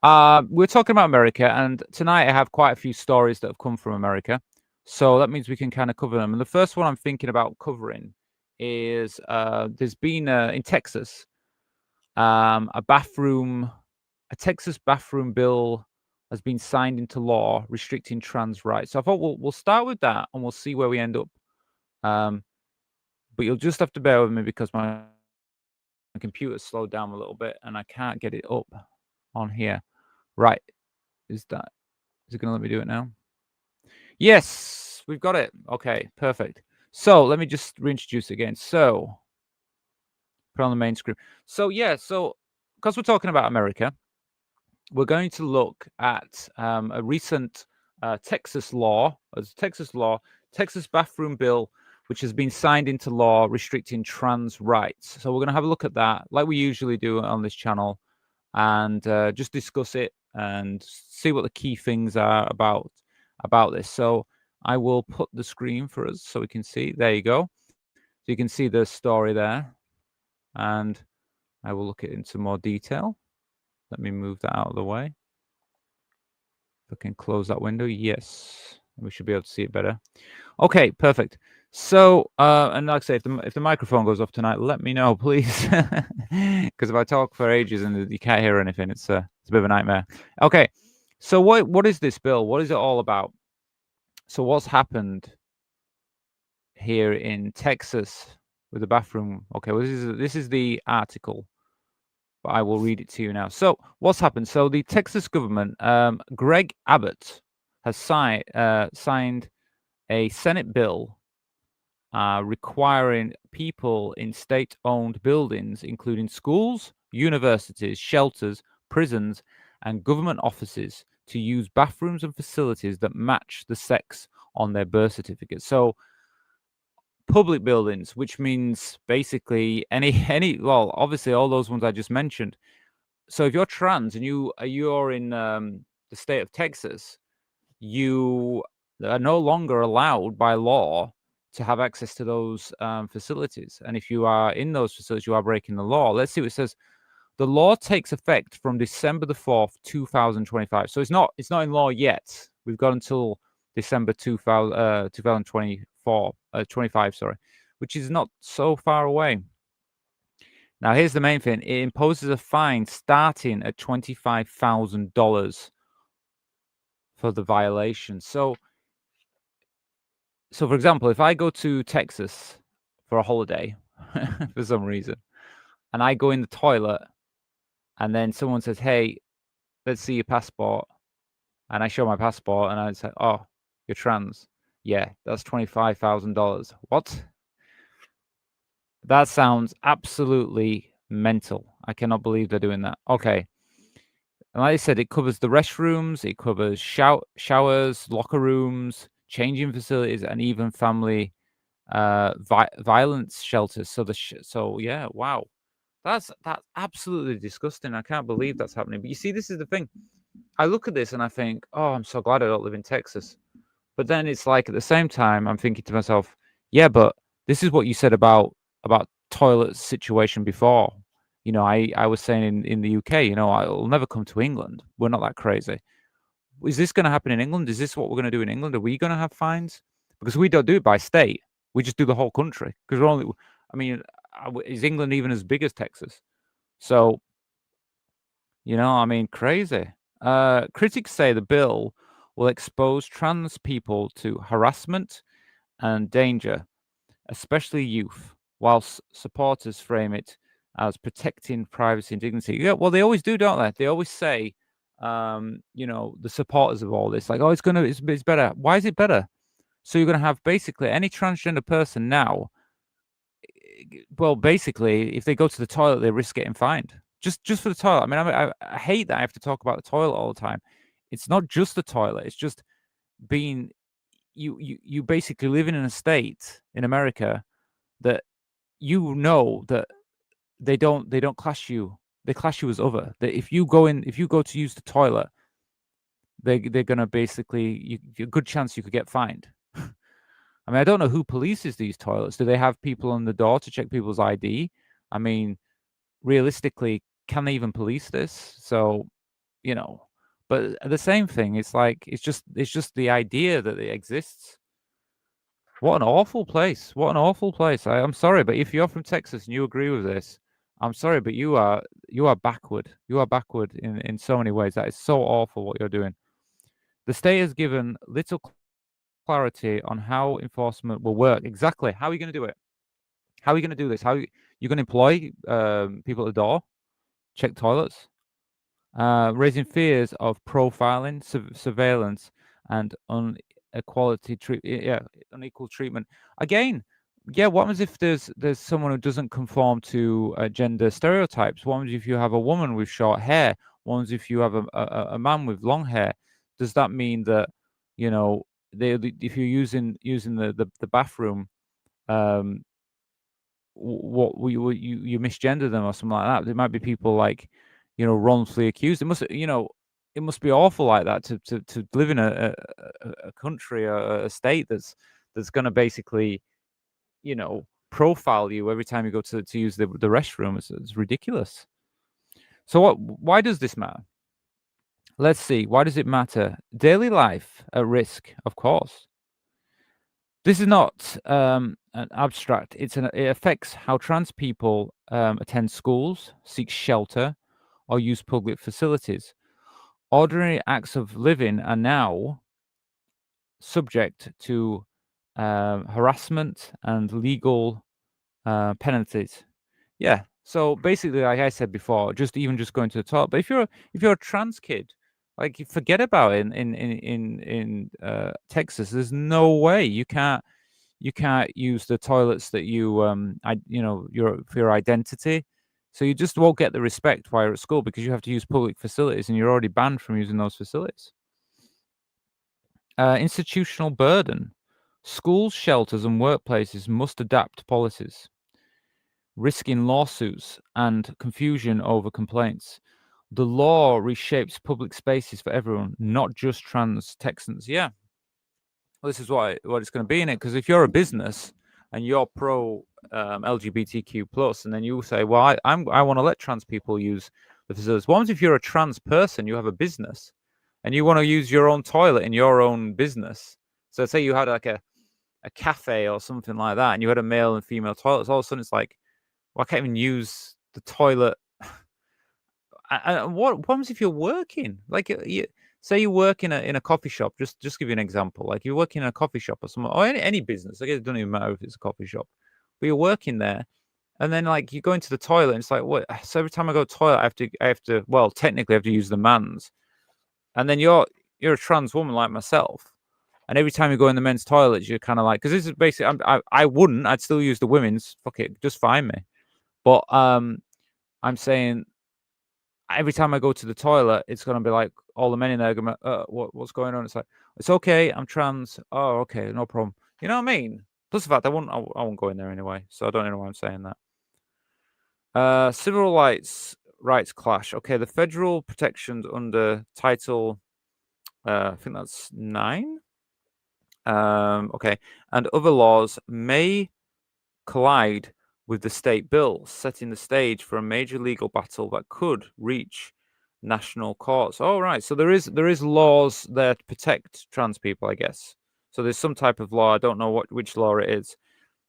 we're talking about America, and tonight I have quite a few stories that have come from America. So that means we can kind of cover them. And the first one I'm thinking about covering is there's been in Texas a Texas bathroom bill has been signed into law restricting trans rights. So I thought we'll start with that and we'll see where we end up. But you'll just have to bear with me because my computer slowed down a little bit and I can't get it up on here. Right. Is it going to let me do it now? Yes, we've got it. Okay, perfect. So let me just reintroduce it again. So put on the main screen. So yeah, because we're talking about America, we're going to look at a recent Texas bathroom bill, which has been signed into law restricting trans rights. So we're going to have a look at that like we usually do on this channel and just discuss it and see what the key things are about this. So I will put the screen for us so we can see. There you go. So you can see the story there. And I will look at it into more detail. Let me move that out of the way. If I can close that window, yes. We should be able to see it better. Okay, perfect. So, and like I say, if the microphone goes off tonight, let me know, please. Because if I talk for ages and you can't hear anything, it's a bit of a nightmare. Okay, so what is this bill? What is it all about? So what's happened here in Texas with the bathroom? Okay, well, this is the article, but I will read it to you now. So what's happened? So the Texas government, Greg Abbott, has signed a Senate bill requiring people in state-owned buildings, including schools, universities, shelters, prisons, and government offices, to use bathrooms and facilities that match the sex on their birth certificate. So public buildings, which means basically any well, obviously all those ones I just mentioned. So if you're trans and you're in the state of Texas, you are no longer allowed by law to have access to those facilities. And if you are in those facilities, you are breaking the law. Let's see what it says. The law takes effect from December the 4th, 2025. So it's not in law yet. We've got until December 2024, 25, sorry, which is not so far away. Now, here's the main thing. It imposes a fine starting at $25,000 for the violation. So for example, if I go to Texas for a holiday for some reason, and I go in the toilet, and then someone says, "Hey, let's see your passport," and I show my passport, and I say, "Oh, you're trans." Yeah, that's $25,000. What? That sounds absolutely mental. I cannot believe they're doing that. Okay. And like I said, it covers the restrooms, it covers showers, locker rooms, changing facilities, and even family violence shelters. So yeah, wow, that's absolutely disgusting. I can't believe that's happening. But you see, this is the thing. I look at this and I think, oh, I'm so glad I don't live in Texas. But then it's like at the same time, I'm thinking to myself, yeah, but this is what you said about toilet situation before. You know, I was saying in the UK, you know, I'll never come to England. We're not that crazy. Is this going to happen in England? Is this what we're going to do in England? Are we going to have fines? Because we don't do it by state. We just do the whole country. Because we're only, I mean, is England even as big as Texas? So, you know, I mean, crazy. Critics say the bill will expose trans people to harassment and danger, especially youth, whilst supporters frame it as protecting privacy and dignity. Yeah, well, they always do, don't they? They always say, you know, the supporters of all this, like, oh, it's better. Why is it better? So you're going to have basically any transgender person now. Well, basically, if they go to the toilet, they risk getting fined. Just for the toilet. I mean, I hate that I have to talk about the toilet all the time. It's not just the toilet. It's just being you basically living in a state in America that you know that they don't class you. They class you as other. That if you go to use the toilet, they're gonna basically a good chance you could get fined. I mean, I don't know who polices these toilets. Do they have people on the door to check people's ID? I mean, realistically, can they even police this? So, you know, but the same thing. It's like it's just the idea that it exists. What an awful place. What an awful place. I'm sorry, but if you're from Texas and you agree with this, I'm sorry, but you are backward. You are backward in so many ways. That is so awful what you're doing. The state has given little clarity on how enforcement will work. Exactly. How are you going to do it? How are you going to do this? How are you going to employ people at the door, check toilets, raising fears of profiling, surveillance, and unequal treatment. Again, yeah. What happens if there's someone who doesn't conform to gender stereotypes? What happens if you have a woman with short hair? What happens if you have a man with long hair? Does that mean that, you know, if you're using the bathroom, what you misgender them or something like that? There might be people like, you know, wrongfully accused. It must, you know, it must be awful like that to live in a country, a state that's going to basically, you know, profile you every time you go to use the restroom. It's ridiculous. So why does this matter? Let's see. Why does it matter? Daily life at risk, of course. This is not an abstract. It affects how trans people attend schools, seek shelter, or use public facilities. Ordinary acts of living are now subject to harassment and legal penalties. Yeah. So basically, like I said before, just going to the toilet. But if you're a trans kid, like, forget about it. In Texas, there's no way you can't use the toilets that you for your identity. So you just won't get the respect while you're at school because you have to use public facilities and you're already banned from using those facilities. Institutional burden. Schools, shelters, and workplaces must adapt policies, risking lawsuits and confusion over complaints. The law reshapes public spaces for everyone, not just trans Texans. Yeah, well, this is what it's going to be in it. Because if you're a business and you're pro LGBTQ plus, and then you say, "Well, I want to let trans people use the facilities." What happens if you're a trans person? You have a business, and you want to use your own toilet in your own business. So say you had like a cafe or something like that, and you had a male and female toilets. All of a sudden, it's like, well, I can't even use the toilet. What happens if you're working? Like, say you work in a coffee shop. Just give you an example. Like you're working in a coffee shop or something, or any business. I guess it doesn't even matter if it's a coffee shop, but you're working there, and then like you go into the toilet, and it's like, what? So every time I go to the toilet, I have to. Well, technically, I have to use the man's, and then you're a trans woman like myself, and every time you go in the men's toilets, you're kind of like, because this is basically, I wouldn't. I'd still use the women's. Fuck it, just find me. But I'm saying, every time I go to the toilet, it's gonna be like all the men in there going, what's going on? It's like, it's okay, I'm trans. Oh, okay, no problem. You know what I mean? Plus the fact I won't go in there anyway, so I don't know why I'm saying that. Civil rights clash. Okay, the federal protections under Title, I think that's 9. Okay, and other laws may collide with the state bill, setting the stage for a major legal battle that could reach national courts. Oh, right. So there is laws there to protect trans people, I guess. So there's some type of law. I don't know which law it is.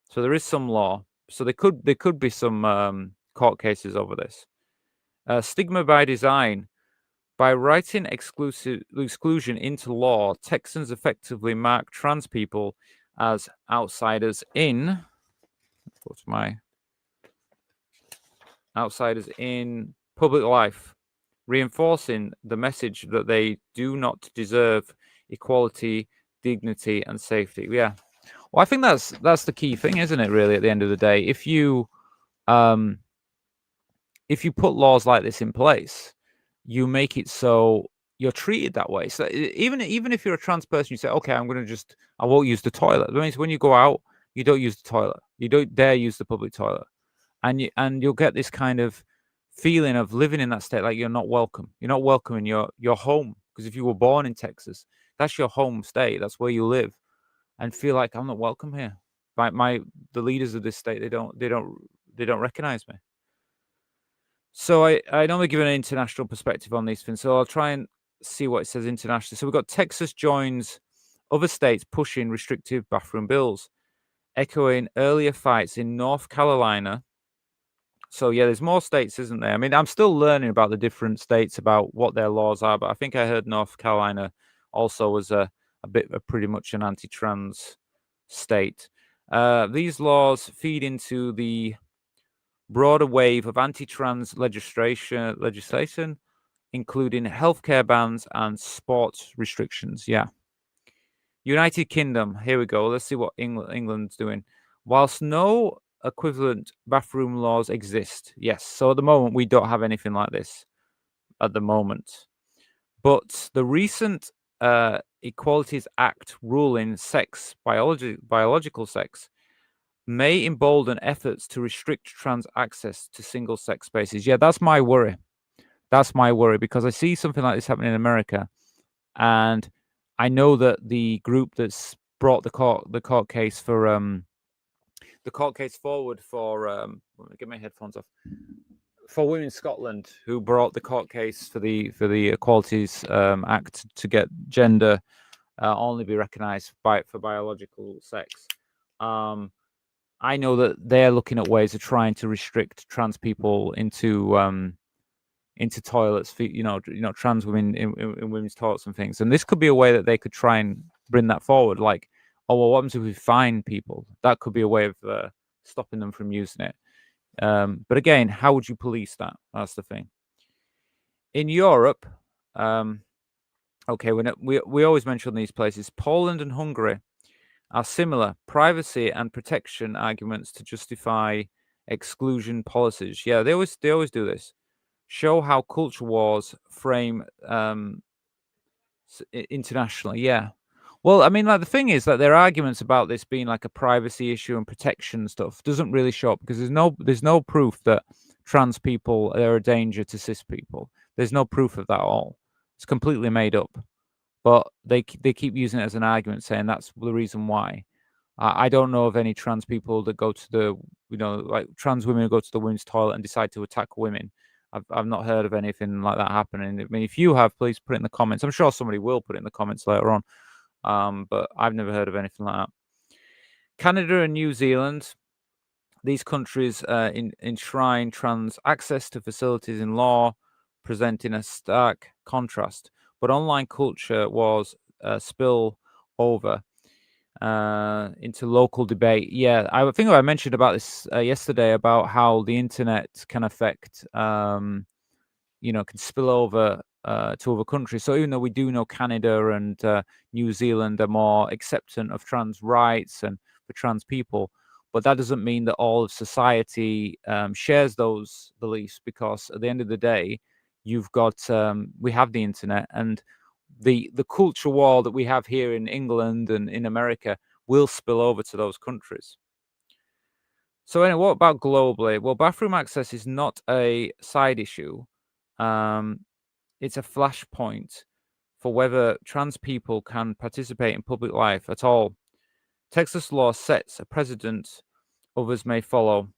So there is some law. So there could be some court cases over this. Stigma by design. By writing exclusion into law, Texans effectively mark trans people as outsiders in. What's my outsiders in public life, reinforcing the message that they do not deserve equality, dignity, and safety. Yeah, well, I think that's the key thing, isn't it? Really, at the end of the day, if you put laws like this in place, you make it so you're treated that way. So even if you're a trans person, you say, okay, I won't use the toilet. That means when you go out, you don't use the toilet. You don't dare use the public toilet. And you'll get this kind of feeling of living in that state, like you're not welcome. You're not welcome in your home, because if you were born in Texas, that's your home state. That's where you live, and feel like I'm not welcome here. The leaders of this state, they don't recognize me. So I normally give an international perspective on these things. So I'll try and see what it says internationally. So we've got Texas joins other states pushing restrictive bathroom bills, echoing earlier fights in North Carolina. So yeah, there's more states, isn't there? I mean, I'm still learning about the different states, about what their laws are, but I think I heard North Carolina also was pretty much an anti-trans state. These laws feed into the broader wave of anti-trans legislation, including healthcare bans and sports restrictions. Yeah. United Kingdom. Here we go. Let's see what England's doing. Whilst no equivalent bathroom laws exist, yes. So at the moment, we don't have anything like this at the moment. But the recent Equalities Act ruling biological sex may embolden efforts to restrict trans access to single-sex spaces. Yeah, that's my worry. That's my worry, because I see something like this happening in America, and I know that the group that's brought the court case forward for let me get my headphones off, for Women in Scotland, who brought the court case for the Equalities Act to get gender only be recognised for biological sex. I know that they're looking at ways of trying to restrict trans people into toilets for trans women in women's toilets and things. And this could be a way that they could try and bring that forward. Like, oh, well, what happens if we fine people? That could be a way of stopping them from using it. But again, how would you police that? That's the thing. In Europe, okay, we always mention these places. Poland and Hungary are similar privacy and protection arguments to justify exclusion policies. Yeah, they always do this. Show how culture wars frame internationally. Yeah. Well, I mean, like the thing is that their arguments about this being like a privacy issue and protection stuff doesn't really show up because there's no proof that trans people are a danger to cis people. There's no proof of that at all. It's completely made up. But they keep using it as an argument, saying that's the reason why. I don't know of any trans people that go to the, like trans women who go to the women's toilet and decide to attack women. I've not heard of anything like that happening. I mean, if you have, please put it in the comments. I'm sure somebody will put it in the comments later on. But I've never heard of anything like that. Canada and New Zealand, these countries enshrine trans access to facilities in law, presenting a stark contrast. But online culture was spill over into local debate. Yeah, I think I mentioned about this yesterday about how the internet can affect, can spill over to other countries. So even though we do know Canada and New Zealand are more acceptant of trans rights and for trans people, but that doesn't mean that all of society shares those beliefs, because at the end of the day, you've got we have the internet, and the culture war that we have here in England and in America will spill over to those countries. So anyway, what about globally? Well, bathroom access is not a side issue. It's a flashpoint for whether trans people can participate in public life at all. Texas law sets a precedent others may follow,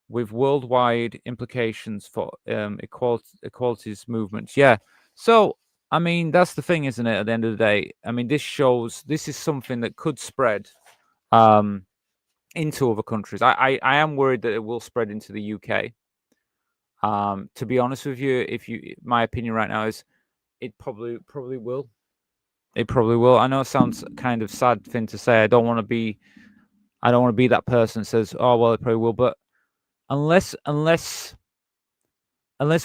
with worldwide implications for equalities movements. Yeah. So, I mean, that's the thing, isn't it? At the end of the day, I mean, this is something that could spread into other countries. I am worried that it will spread into the UK. To be honest with you, my opinion right now is it probably will. It probably will. I know it sounds kind of sad thing to say. I don't want to be that person that says, "Oh well, it probably will." But unless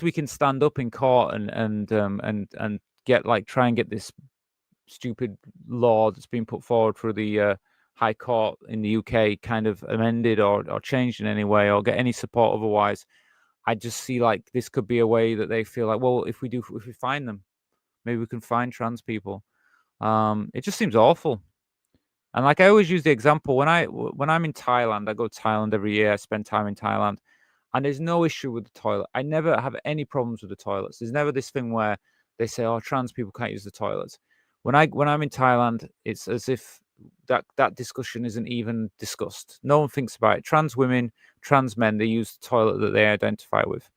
we can stand up in court and get try and get this stupid law that's been put forward through the High Court in the UK kind of amended or changed in any way, or get any support otherwise, I just see like this could be a way that they feel like, well, if we find them, maybe we can find trans people. It just seems awful. And like I always use the example, when I'm in Thailand, I go to Thailand every year. I spend time in Thailand, and there's no issue with the toilet. I never have any problems with the toilets. There's never this thing where they say, "Oh, trans people can't use the toilets." When I'm in Thailand, it's as if that discussion isn't even discussed. No one thinks about it. Trans women, trans men, they use the toilet that they identify with.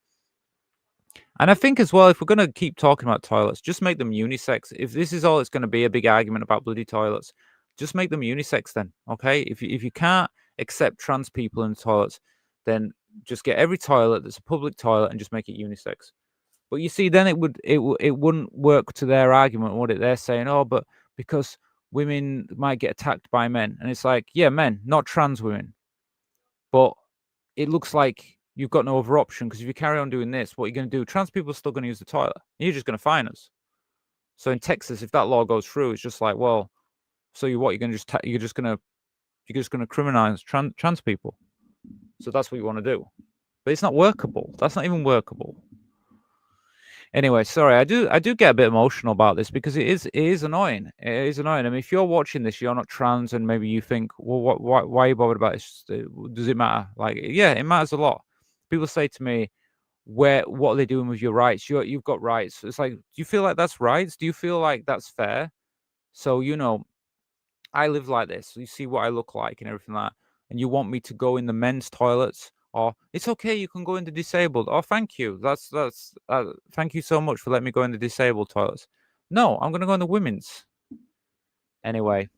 And I think as well, if we're going to keep talking about toilets, just make them unisex. If this is all it's going to be, a big argument about bloody toilets, just make them unisex then, okay? If you can't accept trans people in the toilets, then just get every toilet that's a public toilet and just make it unisex. But you see, then it wouldn't work to their argument, would it? They're saying, oh, but because women might get attacked by men. And it's like, yeah, men, not trans women. But it looks like you've got no other option, because if you carry on doing this, what you're going to do, trans people are still going to use the toilet. You're just going to fine us. So in Texas, if that law goes through, it's just like, well, so you're going to you're just going to criminalize trans people. So that's what you want to do. But it's not workable. That's not even workable. Anyway, sorry, I do get a bit emotional about this, because it is annoying. It is annoying. I mean, if you're watching this, you're not trans, and maybe you think, well, why are you bothered about this? Does it matter? Like, yeah, it matters a lot. People say to me, what are they doing with your rights? You've got rights. It's like, do you feel like that's rights? Do you feel like that's fair? So, I live like this. You see what I look like and everything like that. And you want me to go in the men's toilets? Or it's okay, you can go in the disabled. Oh, thank you. That's thank you so much for letting me go in the disabled toilets. No, I'm going to go in the women's. Anyway,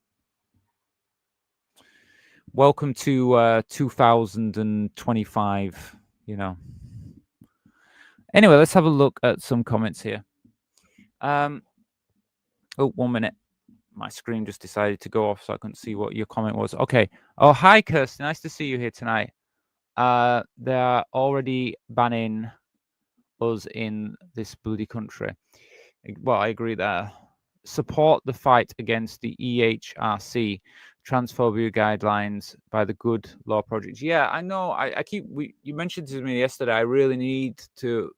welcome to 2025. Anyway, let's have a look at some comments here. Oh, 1 minute. My screen just decided to go off, so I couldn't see what your comment was. Okay. Oh, hi, Kirsty. Nice to see you here tonight. They're already banning us in this bloody country. Well, I agree there. Support the fight against the EHRC transphobia guidelines by the Good Law Project. Yeah, I know. You mentioned to me yesterday, I really need to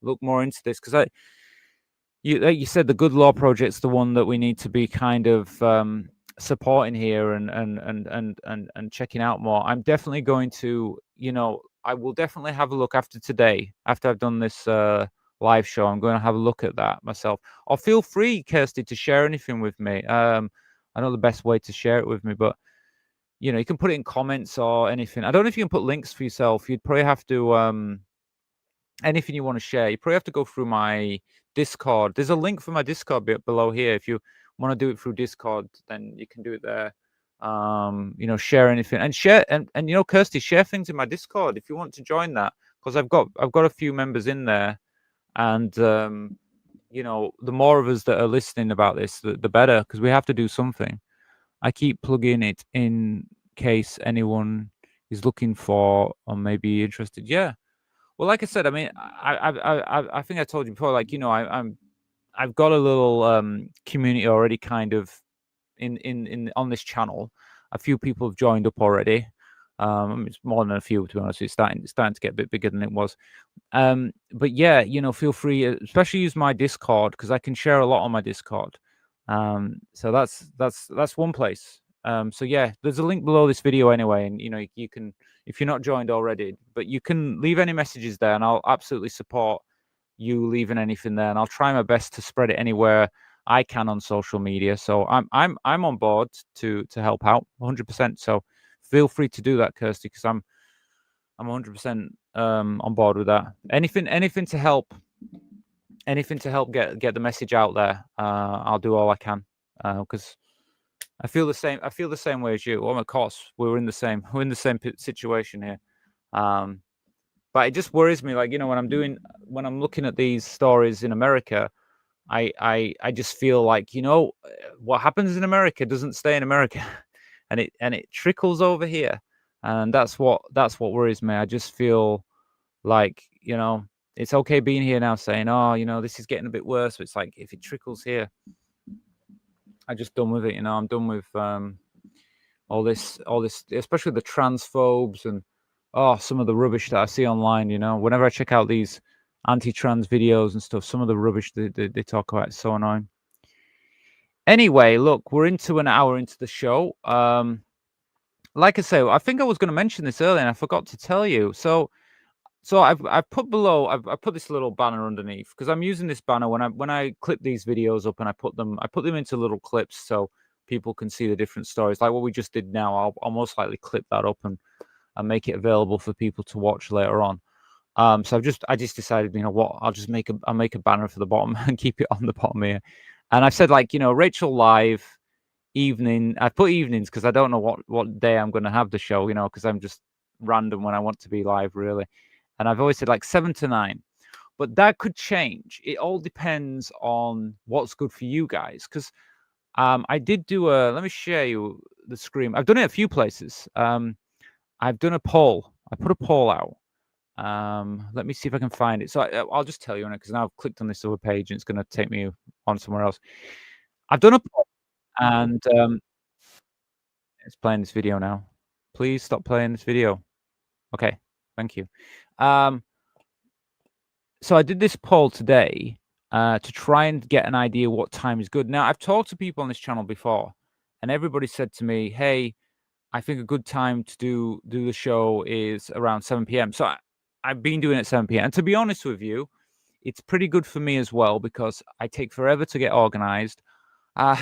look more into this, because like you said, the Good Law Project's the one that we need to be kind of supporting here and checking out more. I'm definitely going to, I will definitely have a look after today, after I've done this live show. I'm going to have a look at that myself. Or feel free, Kirsty, to share anything with me. I know the best way to share it with me, but you can put it in comments or anything. I don't know if you can put links for yourself. You'd probably have to anything you want to share, you probably have to go through my Discord. There's a link for my Discord below here. If you want to do it through Discord, then you can do it there. Share anything and share and Kirsty, share things in my Discord if you want to join that, because I've got a few members in there, and the more of us that are listening about this, the better, because we have to do something. I keep plugging it in case anyone is looking for or maybe interested. Yeah. Well, like I said, I mean, I think I told you before, like, I've got a little community already, kind of in on this channel. A few people have joined up already. It's more than a few, to be honest. It's starting to get a bit bigger than it was. But yeah, feel free, especially use my Discord, because I can share a lot on my Discord. So that's one place. So yeah, there's a link below this video anyway, and you can, if you're not joined already, but you can leave any messages there, and I'll absolutely support you leaving anything there, and I'll try my best to spread it anywhere I can on social media. So I'm on board to help out 100%. So feel free to do that, Kirsty, because I'm 100% on board with that. Anything to help get the message out there. I'll do all I can, because I feel the same way as you. Well, of course, we're in the same situation here. But it just worries me, like, when I'm looking at these stories in America, I just feel like, what happens in America doesn't stay in America, and it trickles over here, and that's what worries me. I just feel like, it's okay being here now, saying, oh, this is getting a bit worse. But it's like, if it trickles here, I'm just done with it. I'm done with all this, especially the transphobes and some of the rubbish that I see online. Whenever I check out these anti-trans videos and stuff, some of the rubbish they talk about is so annoying. Anyway, look, we're into an hour into the show. Like I say, I think I was going to mention this earlier, and I forgot to tell you. So I've put below. I've put this little banner underneath, because I'm using this banner when I clip these videos up, and I put them into little clips so people can see the different stories, like what we just did now. I'll most likely clip that up and make it available for people to watch later on. So I just decided, what, I'll make a banner for the bottom and keep it on the bottom here. And I've said, like, Rachel live evening. I put evenings because I don't know what day I'm going to have the show, because I'm just random when I want to be live, really. And I've always said like 7 to 9, but that could change. It all depends on what's good for you guys. Because I did do let me share you the screen. I've done it a few places. I've done a poll. I put a poll out. Let me see if I can find it. So I'll just tell you on it, because now I've clicked on this other page and it's going to take me on somewhere else. I've done a poll, and it's playing this video now. Please stop playing this video. Okay, thank you. So I did this poll today to try and get an idea what time is good. Now, I've talked to people on this channel before, and everybody said to me, hey, I think a good time to do the show is around 7 p.m. So I've been doing it at 7 p.m. And to be honest with you, it's pretty good for me as well, because I take forever to get organized. I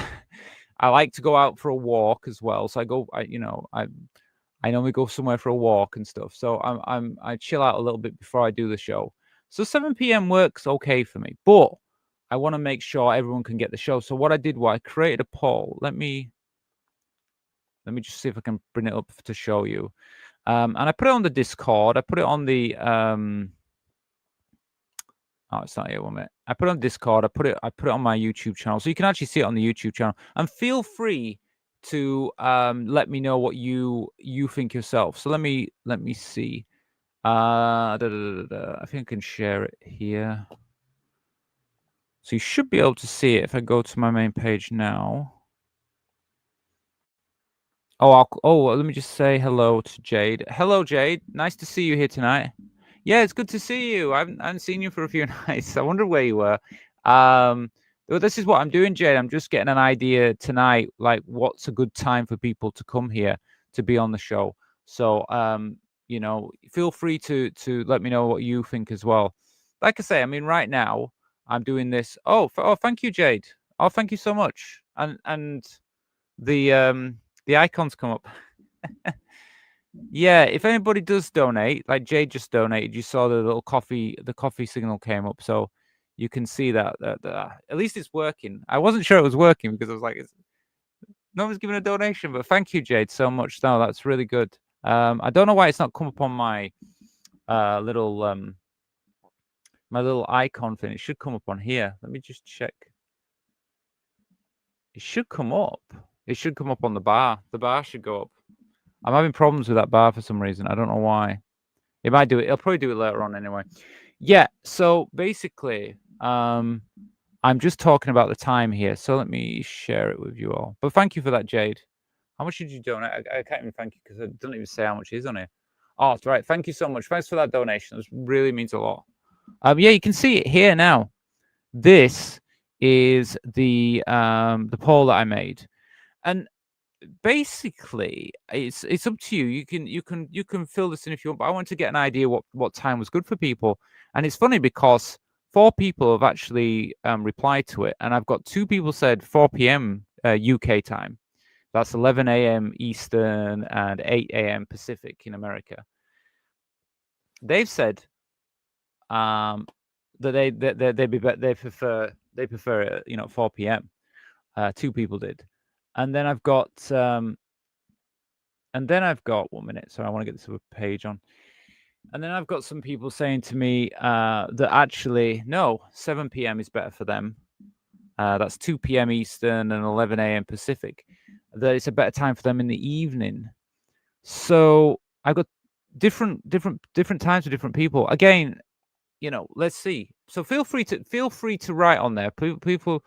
like to go out for a walk as well. So I normally go somewhere for a walk and stuff. So I chill out a little bit before I do the show. So 7 p.m. works okay for me, but I want to make sure everyone can get the show. So what I did was I created a poll. Let me just see if I can bring it up to show you. And I put it on the Discord. I put it on the oh, it's not here. 1 minute. I put it on Discord. I put it on my YouTube channel, so you can actually see it on the YouTube channel. And feel free to let me know what you think yourself. So let me see. I think I can share it here. So you should be able to see it if I go to my main page now. Let me just say hello to Jade. Hello, Jade. Nice to see you here tonight. Yeah, it's good to see you. I haven't seen you for a few nights. I wonder where you were. Well, this is what I'm doing, Jade. I'm just getting an idea tonight, like what's a good time for people to come here to be on the show. So, you know, feel free to let me know what you think as well. Like I say, I mean, right now I'm doing this. Oh, oh, thank you, Jade. Oh, thank you so much. And the icons come up. Yeah, if anybody does donate, like Jade just donated, you saw the little coffee signal came up, so you can see that at least it's working. I wasn't sure it was working because I was like, no one's giving a donation, but thank you, Jade, so much. No, that's really good. I don't know why it's not come up on my little my little icon thing. It should come up on here. Let me just check. It should come up. It should come up on the bar. The bar should go up. I'm having problems with that bar for some reason. I don't know why. It might do it. It'll probably do it later on anyway. Yeah. So basically, I'm just talking about the time here. So let me share it with you all. But thank you for that, Jade. How much did you donate? I can't even thank you because it doesn't even say how much it is on here. Oh, that's right. Thank you so much. Thanks for that donation. This really means a lot. Yeah, you can see it here now. This is the poll that I made, and basically it's up to you. You can fill this in if you want, but I want to get an idea what time was good for people. And it's funny because 4 people have actually replied to it, and I've got 2 people said 4 p.m. UK time. That's 11 a.m. Eastern and 8 a.m. Pacific in America. They've said that they prefer 4 p.m. 2 people did, and then I've got 1 minute. Sorry, I want to get this other page on. And then I've got some people saying to me that actually no, 7 p.m. is better for them. That's 2 p.m. Eastern and 11 a.m. Pacific. That it's a better time for them in the evening. So I've got different times for different people. Again, you know, let's see. So feel free to write on there. People,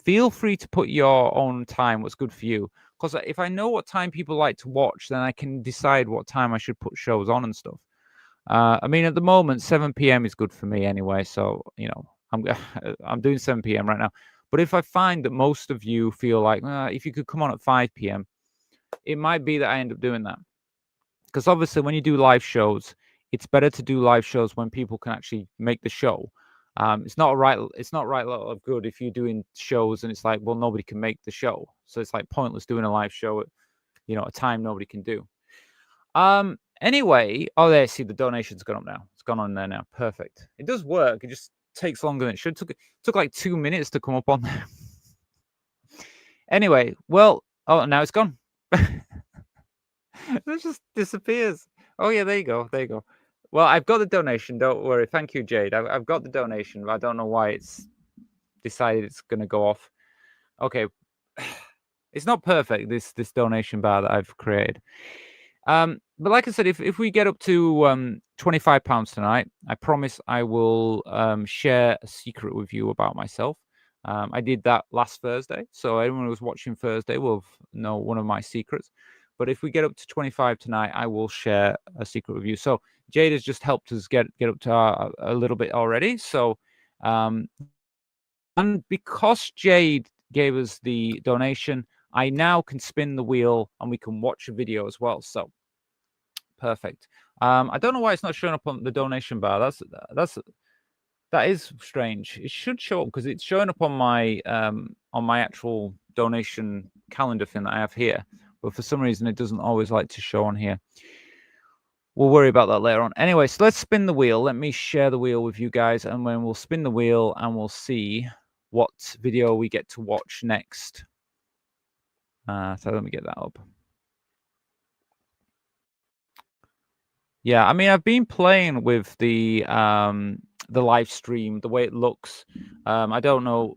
feel free to put your own time, what's good for you. Because if I know what time people like to watch, then I can decide what time I should put shows on and stuff. I mean, at the moment, 7 p.m. is good for me anyway. So, you know, I'm doing 7 p.m. right now. But if I find that most of you feel like, if you could come on at 5 p.m., it might be that I end up doing that. Because obviously, when you do live shows, it's better to do live shows when people can actually make the show. It's not right lot of good if you're doing shows and it's like, well, nobody can make the show. So it's like pointless doing a live show at, you know, a time nobody can do. Anyway, oh, there, see, the donation's gone up now. It's gone on there now. Perfect. It does work. It just takes longer than it should. Took like 2 minutes to come up on there. Anyway, well, oh, now it's gone. It just disappears. Oh yeah, there you go. There you go. Well, I've got the donation. Don't worry. Thank you, Jade. I've got the donation, but I don't know why it's decided it's going to go off. Okay, it's not perfect. This donation bar that I've created. But like I said, if we get up to £25 tonight, I promise I will share a secret with you about myself. I did that last Thursday, so anyone who's watching Thursday will know one of my secrets. But if we get up to 25 tonight, I will share a secret with you. So Jade has just helped us get up to a little bit already. So, and because Jade gave us the donation, I now can spin the wheel and we can watch a video as well. So perfect. I don't know why it's not showing up on the donation bar. That is strange. It should show up because it's showing up on my actual donation calendar thing that I have here. But for some reason, it doesn't always like to show on here. We'll worry about that later on. Anyway, so let's spin the wheel. Let me share the wheel with you guys. And then we'll spin the wheel and we'll see what video we get to watch next. So let me get that up. Yeah, I mean, I've been playing with the live stream, the way it looks. I don't know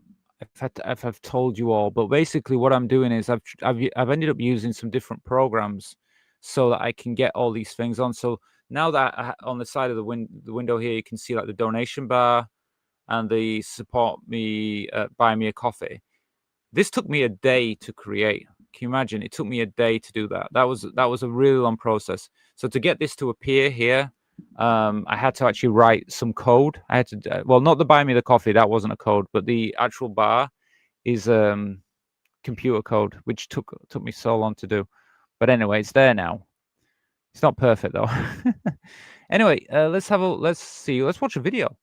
if I've told you all, but basically what I'm doing is I've ended up using some different programs so that I can get all these things on. So now that on the side of the window here, you can see like the donation bar and the support me, buy me a coffee. This took me a day to create. Can you imagine? It took me a day to do that. That was a really long process. So to get this to appear here, I had to actually write some code. I had to, well, not the buy me the coffee, that wasn't a code, but the actual bar is computer code, which took me so long to do. But anyway, it's there now. It's not perfect though. Anyway, let's watch a video.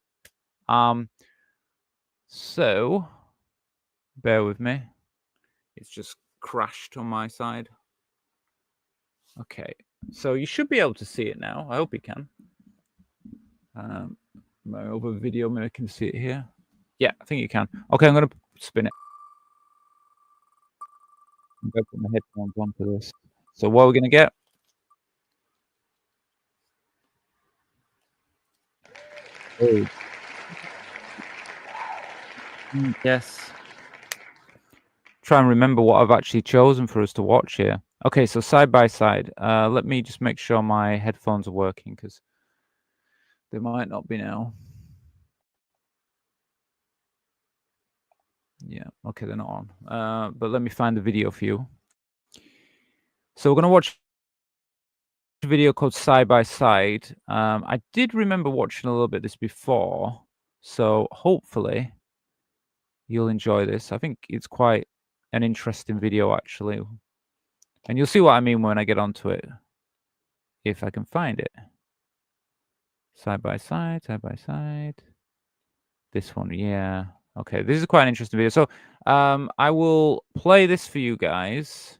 So bear with me. It's just crashed on my side. Okay, so you should be able to see it now. I hope you can. My other video, maybe I can see it here. Yeah, I think you can. Okay, I'm gonna spin it. I'm gonna put my headphones on for this. So what are we gonna get? Oh. Yes. Try and remember what I've actually chosen for us to watch here. Okay, so side by side. Let me just make sure my headphones are working because they might not be now. Yeah, okay, they're not on. But let me find the video for you. So we're gonna watch a video called Side by Side. I did remember watching a little bit of this before, so hopefully you'll enjoy this. I think it's quite an interesting video actually, and you'll see what I mean when I get onto it, if I can find it. Side by side, side by side. This one, yeah. Okay, this is quite an interesting video. So I will play this for you guys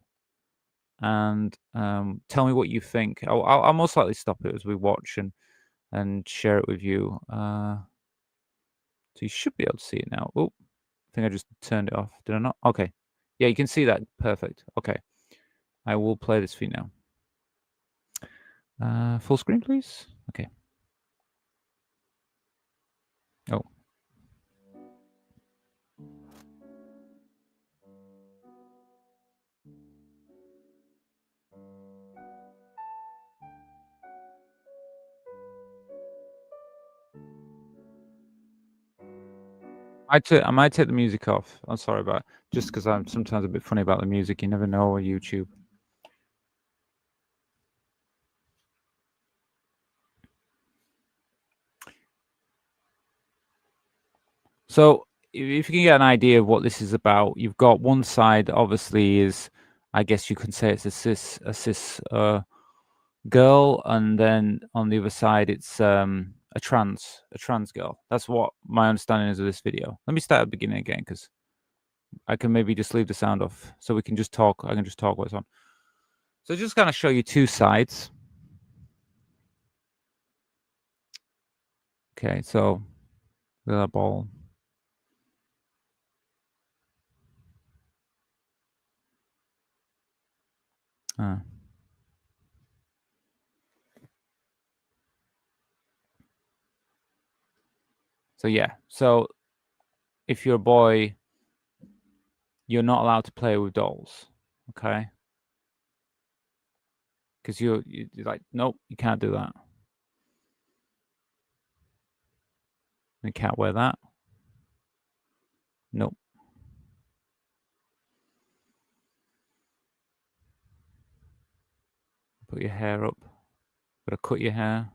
and tell me what you think. I'll most likely stop it as we watch and share it with you. So you should be able to see it now. Oh, I think I just turned it off. Did I not? Okay. Yeah, you can see that. Perfect. Okay. I will play this for you now. Full screen, please. Okay. Oh. I might take the music off. I'm sorry about it. Just because I'm sometimes a bit funny about the music. You never know on YouTube. So if you can get an idea of what this is about, you've got one side obviously is, I guess you can say it's a cis girl, and then on the other side it's a trans girl. That's what my understanding is of this video. Let me start at the beginning again because I can maybe just leave the sound off so we can just talk. I can just talk what's on. So just kind of show you two sides. Okay, so the ball. So yeah, so if you're a boy, you're not allowed to play with dolls, okay? Because you're like, nope, you can't do that. You can't wear that. Nope. Put your hair up. Gotta cut your hair.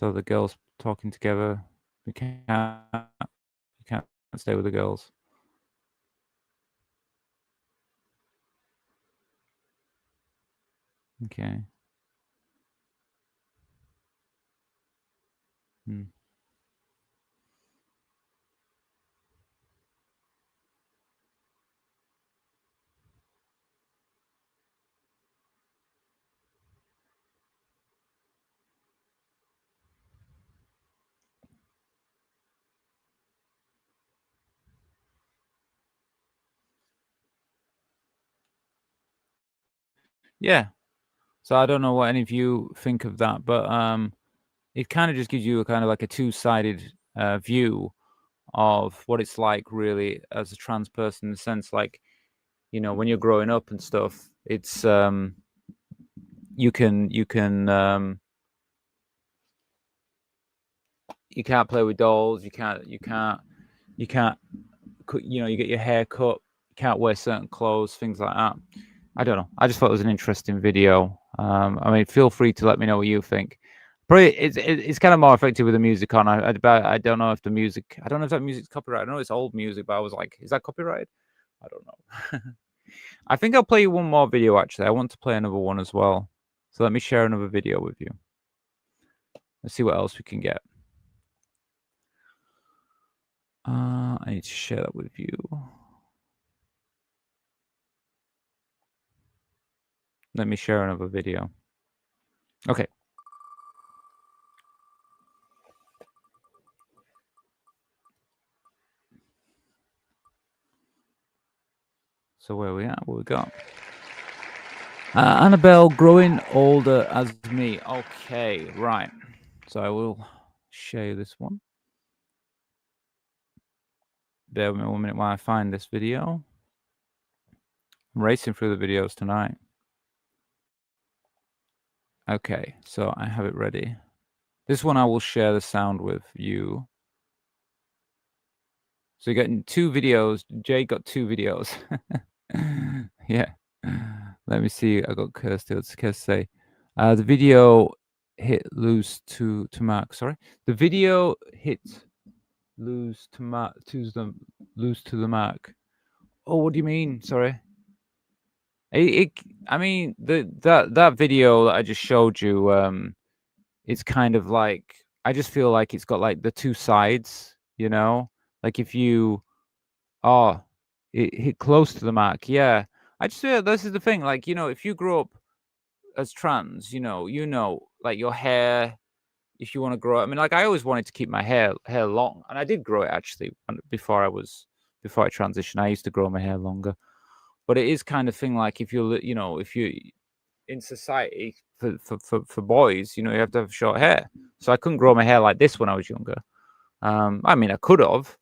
So the girls talking together. You can't stay with the girls. Okay. Yeah. So I don't know what any of you think of that, but it kind of just gives you a kind of like a two-sided view of what it's like really as a trans person, in the sense like, you know, when you're growing up and stuff, it's you can't play with dolls, you can't you know, you get your hair cut, you can't wear certain clothes, things like that. I don't know, I just thought it was an interesting video. I mean, feel free to let me know what you think. Probably it's kind of more effective with the music on. I don't know if the music. I don't know if that music's copyrighted. I know it's old music, but I was like, is that copyrighted? I don't know. I think I'll play you one more video. Actually, I want to play another one as well. So let me share another video with you. Let's see what else we can get. I need to share that with you. Let me share another video. Okay. So where we at? What we got? Annabelle growing older as me. Okay, right. So I will share you this one. Bear with me 1 minute while I find this video. I'm racing through the videos tonight. Okay, so I have it ready. This one I will share the sound with you. So you're getting 2 videos. Jay got 2 videos. Yeah. Let me see. I got Kirsty. Let's say the video hit lose to mark. Sorry. The video hit lose to mark lose to the mark. Oh, what do you mean? Sorry. I mean that video that I just showed you, it's kind of like, I just feel like it's got like the 2 sides, you know? Like if you it hit close to the mark. Yeah. I just feel this is the thing, like, you know, if you grew up as trans, you know, like your hair, if you want to grow it. I mean, like I always wanted to keep my hair long, and I did grow it actually before I transitioned. I used to grow my hair longer. But it is kind of thing like if you're, you know, if you in society for boys, you know, you have to have short hair. So I couldn't grow my hair like this when I was younger. I mean, I could have,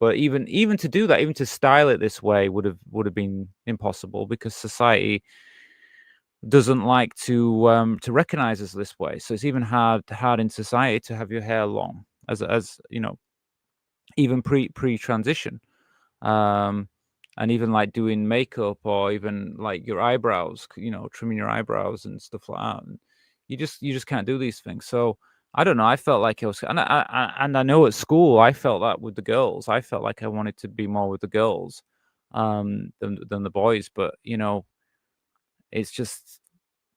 but even to do that, even to style it this way would have been impossible, because society doesn't like to recognize us this way. So it's even hard in society to have your hair long, as you know, even pre transition. And even like doing makeup, or even like your eyebrows, you know, trimming your eyebrows and stuff like that. And you just can't do these things. So I don't know. I felt like I was, and I know at school I felt that with the girls. I felt like I wanted to be more with the girls, than the boys. But you know, it's just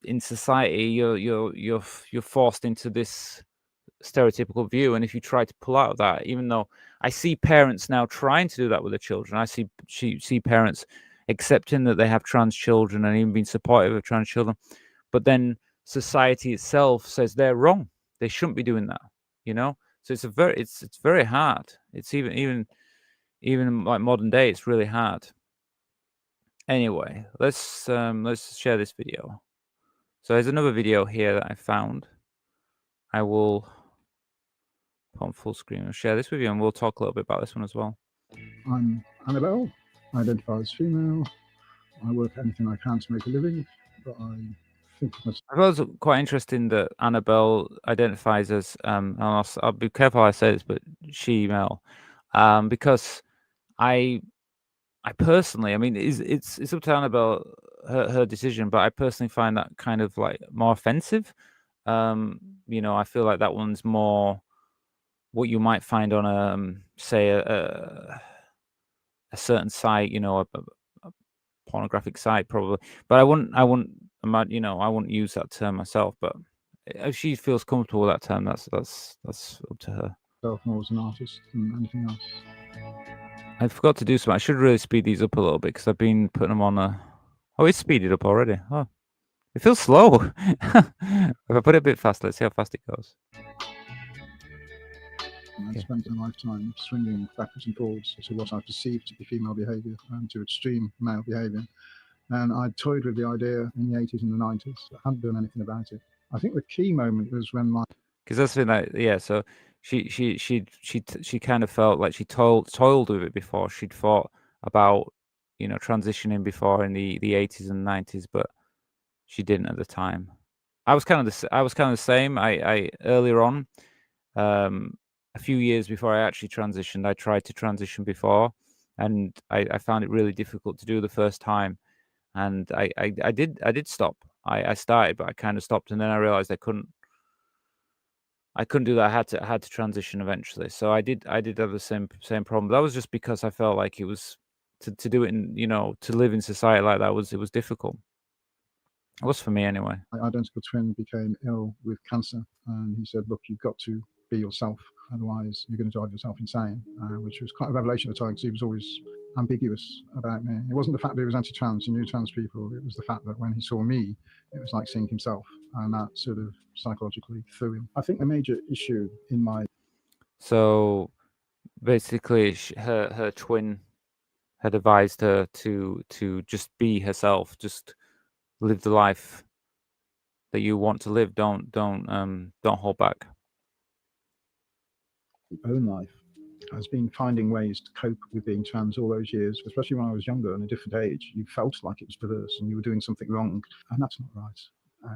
in society you're forced into this stereotypical view, and if you try to pull out of that, even though I see parents now trying to do that with their children, I see parents accepting that they have trans children and even being supportive of trans children, but then society itself says they're wrong, they shouldn't be doing that, you know. So it's very hard. It's even like modern day, it's really hard. Anyway, let's share this video. So there's another video here that I found. I will put on full screen and share this with you, and we'll talk a little bit about this one as well. I'm Annabelle. I identify as female. I work anything I can to make a living, but I think of myself. I thought it was quite interesting that Annabelle identifies as and I'll be careful how I say this, but she-male, because I personally, I mean, it's up to Annabelle, her decision, but I personally find that kind of like more offensive. You know, I feel like that one's more what you might find on say a certain site, you know, a pornographic site probably. But I wouldn't you know, I wouldn't use that term myself. But if she feels comfortable with that term, that's up to her. More as an artist than anything else. I forgot to do something. I should really speed these up a little bit, because I've been putting them on a. Oh, it's speeded up already. Oh, it feels slow. If I put it a bit faster, let's see how fast it goes. I spent a lifetime swinging backwards and forwards to what I perceived to be female behaviour and to extreme male behaviour. And I toyed with the idea in the 80s and the 90s. I hadn't done anything about it. I think the key moment was when my... Because that's been like, yeah, so she kind of felt like she toiled with it before. She'd thought about, you know, transitioning before in the 80s and 90s, but she didn't at the time. I was kind of the same. I earlier on, a few years before I actually transitioned, I tried to transition before, and I found it really difficult to do the first time, and I did stop. I started, but I kind of stopped, and then I realized I couldn't do that. I had to transition eventually. So I did have the same problem. That was just because I felt like it was to do it in, to live in society like that it was difficult. It was for me anyway. My identical twin became ill with cancer, and he said, "Look, you've got to be yourself, otherwise you're going to drive yourself insane," which was quite a revelation at the time, because he was always ambiguous about me. It wasn't the fact that he was anti-trans, he knew trans people. It was the fact that when he saw me, it was like seeing himself, and that sort of psychologically threw him. I think the major issue in my So basically, her twin had advised her to just be herself, just live the life that you want to live. Don't hold back. own life has been finding ways to cope with being trans all those years, especially when I was younger and a different age. You felt like it was perverse and you were doing something wrong, and that's not right.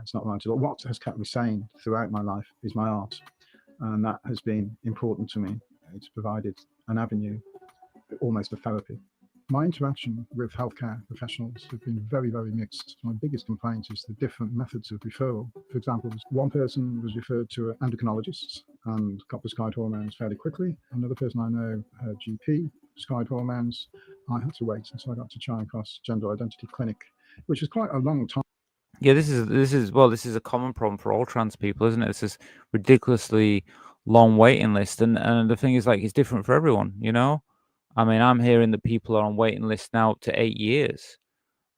It's not right at all. What has kept me sane throughout my life is my art, and that has been important to me. It's provided an avenue, almost a therapy. My interaction with healthcare professionals have been very, very mixed. My biggest complaint is the different methods of referral. For example, one person was referred to an endocrinologist and got prescribed hormones fairly quickly. Another person I know, her GP, prescribed hormones. I had to wait until I got to Charing Cross Gender Identity Clinic, which was quite a long time. Yeah, this is a common problem for all trans people, isn't it? It's this ridiculously long waiting list, and the thing is, like, it's different for everyone, I mean, I'm hearing that people are on waiting lists now up to 8 years.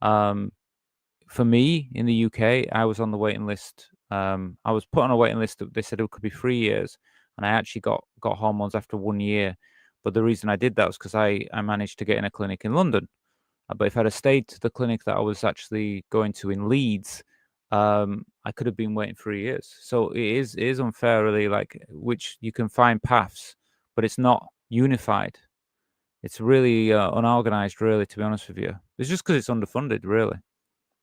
For me, in the UK, I was on the waiting list. I was put on a waiting list. They said it could be 3 years, and I actually got hormones after 1 year. But the reason I did that was because I managed to get in a clinic in London. But if I'd have stayed to the clinic that I was actually going to in Leeds, I could have been waiting 3 years. So it is unfair, really, like, which you can find paths, but it's not unified. It's really unorganized, really, to be honest with you. It's just because it's underfunded, really.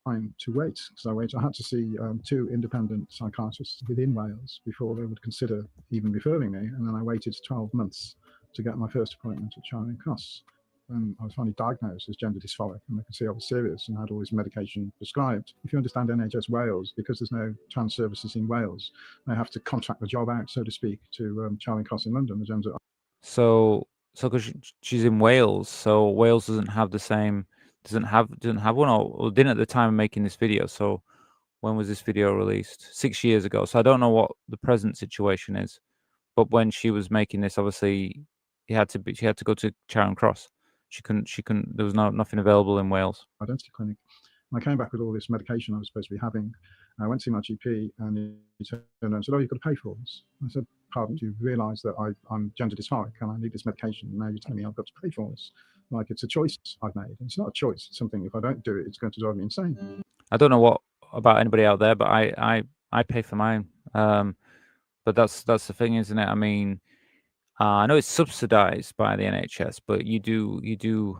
Time to wait, because I had to see 2 independent psychiatrists within Wales before they would consider even referring me, and then I waited 12 months to get my first appointment at Charing Cross. When I was finally diagnosed as gender dysphoric, and they could see I was serious and had all this medication prescribed. If you understand NHS Wales, because there's no trans services in Wales, they have to contract the job out, so to speak, to Charing Cross in London, the gender. So because she's in Wales, so Wales doesn't have the same, doesn't have one, or didn't at the time of making this video. So when was this video released? 6 years ago. So I don't know what the present situation is, but when she was making this, obviously she had to go to Charing Cross. She couldn't. There was nothing available in Wales. Identity clinic. And I came back with all this medication I was supposed to be having. I went to see my GP, and he turned around and said, "Oh, you've got to pay for this." I said, "Pardon? Do you realise that I'm gender dysphoric and I need this medication? And now you're telling me I've got to pay for this? Like, it's a choice I've made. And it's not a choice. It's something, if I don't do it, it's going to drive me insane." I don't know what about anybody out there, but I pay for mine. But that's the thing, isn't it? I mean, I know it's subsidized by the NHS, but you do.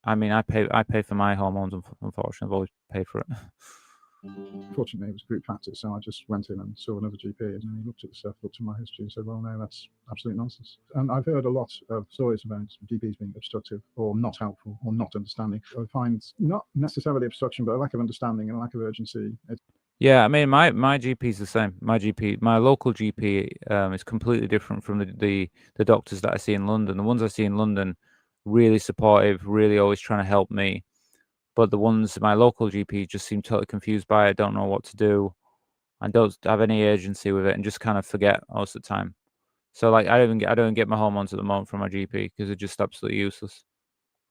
I mean, I pay for my hormones. Unfortunately, I've always paid for it. Fortunately, it was group practice, so I just went in and saw another GP, and he looked at the stuff, looked at my history, and said, "Well, no, that's absolute nonsense." And I've heard a lot of stories about GPs being obstructive or not helpful or not understanding. I find not necessarily obstruction, but a lack of understanding and a lack of urgency. Yeah, I mean, my GP is the same. My local GP is completely different from the doctors that I see in London. The ones I see in London, really supportive, really always trying to help me. But the ones my local GP just seem totally confused by it, don't know what to do, and don't have any urgency with it, and just kind of forget most of the time. So, like, I don't get my hormones at the moment from my GP because they're just absolutely useless.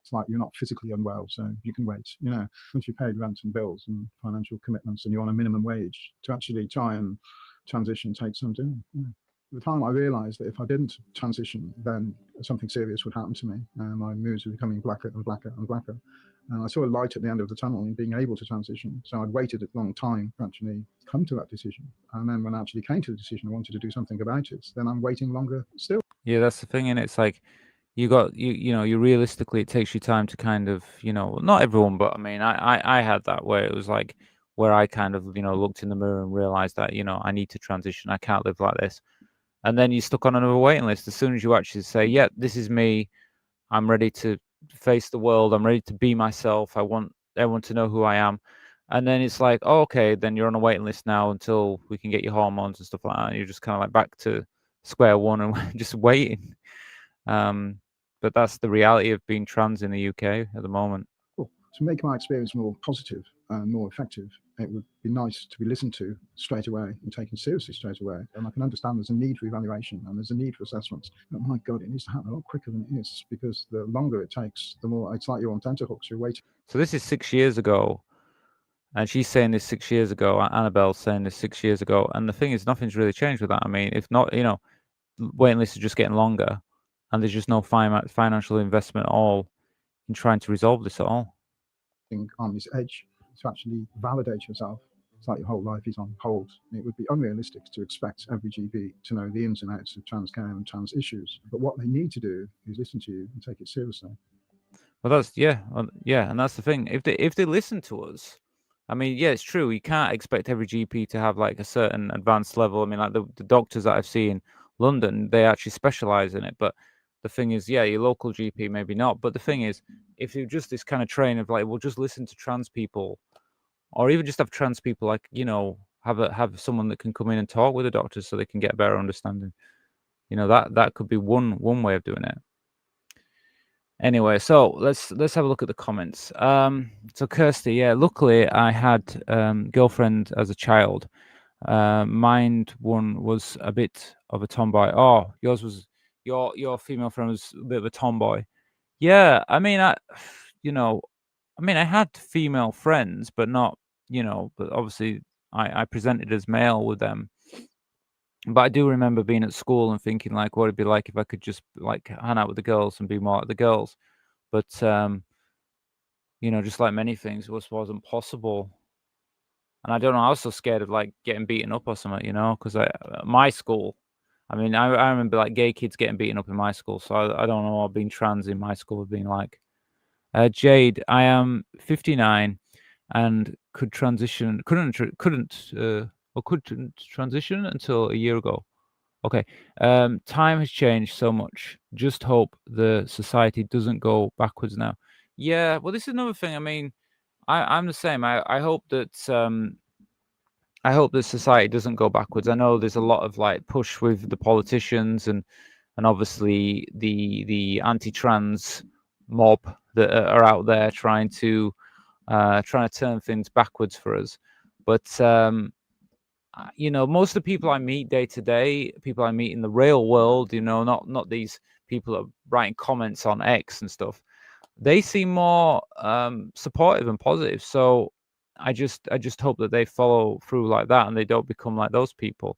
It's like you're not physically unwell, so you can wait. Once you've paid rent and bills and financial commitments and you're on a minimum wage, to actually try and transition takes some doing. At the time, I realised that if I didn't transition, then something serious would happen to me, and my moods were becoming blacker and blacker and blacker. And I saw a light at the end of the tunnel in being able to transition. So I'd waited a long time to actually come to that decision. And then when I actually came to the decision, I wanted to do something about it. Then I'm waiting longer still. Yeah, that's the thing, and it's like you realistically, it takes you time to kind of, not everyone, but I mean, I had that where it was like where I kind of, looked in the mirror and realized that, I need to transition. I can't live like this. And then you're stuck on another waiting list. As soon as you actually say, yeah, this is me, I'm ready to face the world, I'm ready to be myself, I want everyone to know who I am, And then it's like, oh, okay, then you're on a waiting list now until we can get your hormones and stuff like that. And you're just kind of like back to square one and just waiting. But that's the reality of being trans in the UK at the moment. Cool. To make my experience more positive and more effective, it would be nice to be listened to straight away and taken seriously straight away. And I can understand there's a need for evaluation and there's a need for assessments. But my God, it needs to happen a lot quicker than it is, because the longer it takes, the more it's like you're on tenterhooks, you're waiting. So this is 6 years ago. And she's saying this 6 years ago. Annabelle's saying this 6 years ago. And the thing is, nothing's really changed with that. I mean, if not, waiting lists are just getting longer, and there's just no financial investment at all in trying to resolve this at all. On this edge to actually validate yourself. It's like your whole life is on hold. It would be unrealistic to expect every GP to know the ins and outs of trans care and trans issues. But what they need to do is listen to you and take it seriously. Well, that's and that's the thing. If they listen to us, I mean, yeah, it's true. You can't expect every GP to have like a certain advanced level. I mean, like the doctors that I've seen in London, they actually specialize in it. But the thing is, yeah, your local GP maybe not. But the thing is, if you're just this kind of train of like, we'll just listen to trans people, or even just have trans people like, have someone that can come in and talk with the doctors so they can get a better understanding. That could be one way of doing it. Anyway, so let's have a look at the comments. So Kirsty, yeah, luckily I had girlfriend as a child. Mine one was a bit of a tomboy. Oh, yours was your female friend was a bit of a tomboy. Yeah, I mean, I had female friends, but not, but obviously I presented as male with them. But I do remember being at school and thinking like, what it'd be like if I could just like hang out with the girls and be more like the girls. But just like many things, it wasn't possible. And I don't know, I was so scared of like getting beaten up or something, because my school, I mean, I remember like gay kids getting beaten up in my school. So I don't know what being trans in my school would been like. Jade, I am 59 and couldn't transition until a year ago. Okay. Time has changed so much. Just hope the society doesn't go backwards now. Yeah, well, this is another thing. I mean, I'm the same. I hope that society doesn't go backwards. I know there's a lot of like push with the politicians and obviously the anti-trans mob that are out there trying to turn things backwards for us. But most of the people I meet day to day, people I meet in the real world, not these people that are writing comments on X and stuff, they seem more supportive and positive. So I just hope that they follow through like that and they don't become like those people.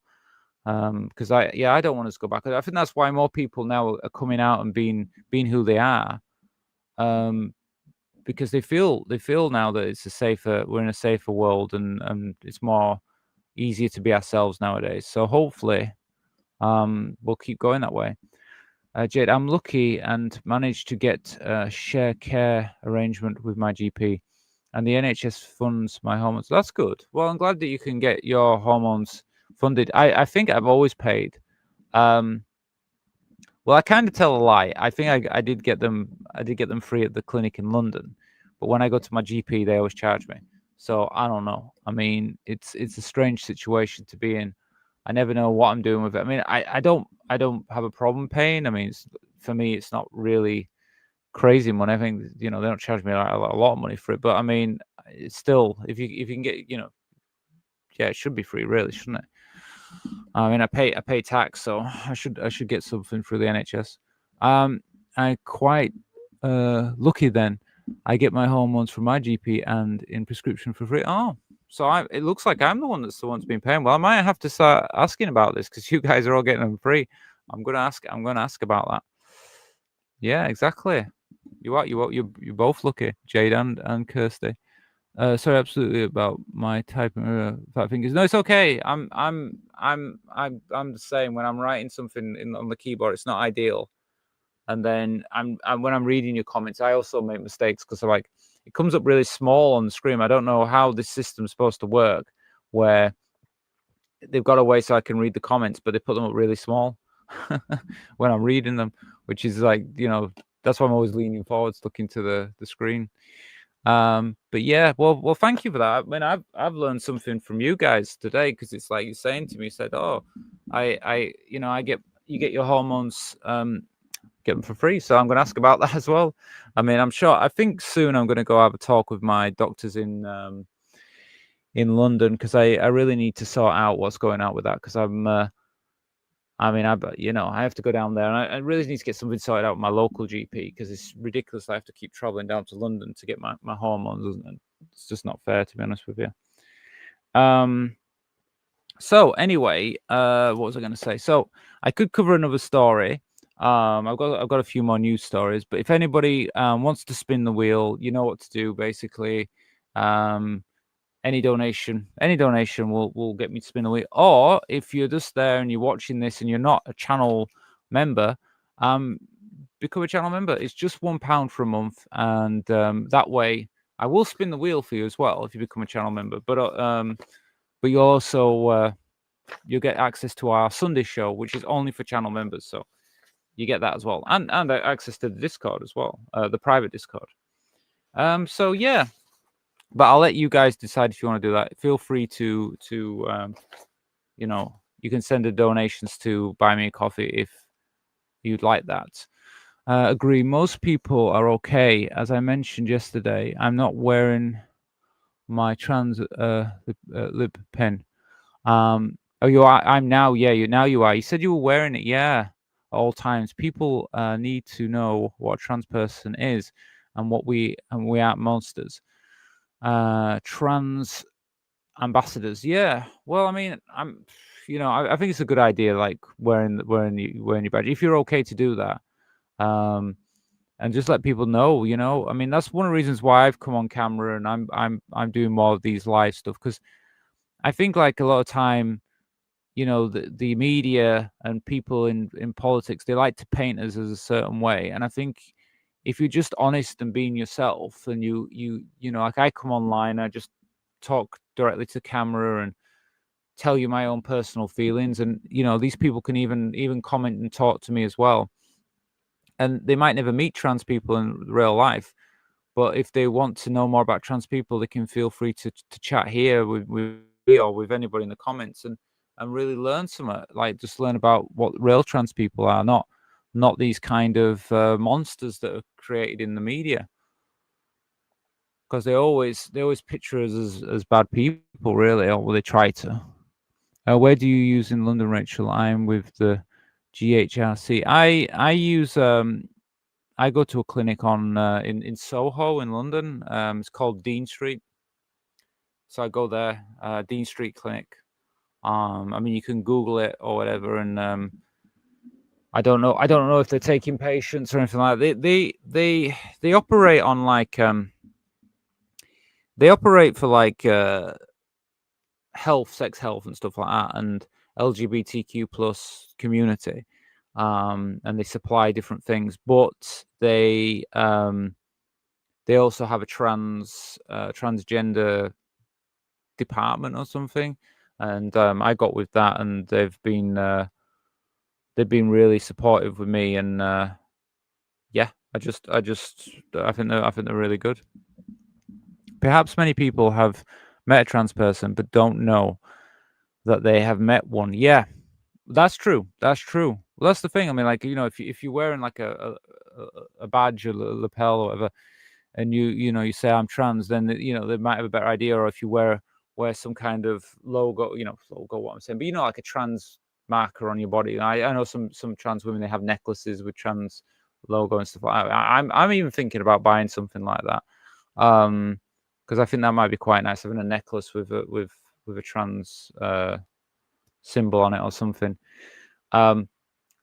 Because I don't want us to go back. I think that's why more people now are coming out and being who they are. Because they feel now that we're in a safer world and it's more easier to be ourselves nowadays. So hopefully we'll keep going that way. Jade, I'm lucky and managed to get a share care arrangement with my GP, and the NHS funds my hormones. That's good. Well, I'm glad that you can get your hormones funded. I think I've always paid. Well, I kind of tell a lie. I think I did get them. I did get them free at the clinic in London, but when I go to my GP, they always charge me. So I don't know. I mean, it's a strange situation to be in. I never know what I'm doing with it. I mean, I don't have a problem paying. I mean, for me, it's not really crazy money. I think they don't charge me a lot of money for it. But I mean, it's still if you can get yeah, it should be free, really, shouldn't it? I mean, I pay tax, so I should get something through the NHS. I'm quite lucky then. I get my hormones from my GP and in prescription for free. Oh, so it looks like I'm the one that's been paying. Well, I might have to start asking about this because you guys are all getting them free. I'm gonna ask about that. Yeah, exactly. You're both lucky, Jade and Kirsty. Sorry, absolutely about my typing fat fingers. No, it's okay. I'm the same. When I'm writing something on the keyboard, it's not ideal. And then when I'm reading your comments, I also make mistakes because like it comes up really small on the screen. I don't know how this system's supposed to work, where they've got a way so I can read the comments, but they put them up really small when I'm reading them, which is like that's why I'm always leaning forwards, looking to the screen. But yeah, well, thank you for that. I mean, I've learned something from you guys today, because it's like you're saying to me, you said, oh, you get your hormones, get them for free. So I'm going to ask about that as well. I mean, I think soon I'm going to go have a talk with my doctors in London, because I really need to sort out what's going on with that, because I mean, I have to go down there, and I really need to get something sorted out with my local GP, because it's ridiculous. I have to keep traveling down to London to get my hormones, and it's just not fair, to be honest with you. So anyway, what was I going to say? So I could cover another story. I've got a few more news stories, but if anybody wants to spin the wheel, you know what to do. Basically, any donation will get me to spin the wheel. Or if you're just there and you're watching this and you're not a channel member, become a channel member. It's just £1 for a month, and that way I will spin the wheel for you as well if you become a channel member. But you also you'll get access to our Sunday show, which is only for channel members. So you get that as well, and access to the Discord as well, the private Discord. So yeah, but I'll let you guys decide if you want to do that. Feel free to you can send the donations to Buy Me a Coffee if you'd like that. Agree. Most people are okay. As I mentioned yesterday, I'm not wearing my trans lip pen. Oh, you are. I'm now. Yeah, you are. You said you were wearing it. Yeah, at all times. People need to know what a trans person is, and we aren't monsters. Trans ambassadors. Yeah. Well, I mean, I think it's a good idea, like wearing your badge, if you're okay to do that. And just let people know. I mean, that's one of the reasons why I've come on camera, and I'm doing more of these live stuff, because I think, like, a lot of time, the media and people in politics, they like to paint us as a certain way. And I think if you're just honest and being yourself, and like, I come online, I just talk directly to camera and tell you my own personal feelings, and these people can even comment and talk to me as well. And they might never meet trans people in real life, but if they want to know more about trans people, they can feel free to chat here with me or with anybody in the comments, and really learn something. Like, just learn about what real trans people are, not these kind of monsters that are created in the media, because they always picture us as bad people, really, or they try to. Where do you use in London, Rachel? I'm with the GHRC. I use I go to a clinic on in Soho in London. It's called Dean Street. So I go there, Dean Street Clinic. I mean, you can Google it or whatever, and I don't know if they're taking patients or anything like that. They operate on, like, they operate for, like, health, sex health and stuff like that, and LGBTQ plus community. And they supply different things, but they also have a transgender department or something. And I got with that, and they've been really supportive with me. And yeah, I think they're really good. Perhaps many people have met a trans person but don't know that they have met one. Yeah, that's true. Well, that's the thing. I mean, like, if you're wearing, like, a badge or a lapel or whatever, and you say I'm trans, then they might have a better idea. Or if you wear some kind of logo, what I'm saying, but like a trans marker on your body. I know some trans women, they have necklaces with trans logo and stuff like that. I'm even thinking about buying something like that, because I think that might be quite nice, having a necklace with a trans symbol on it or something.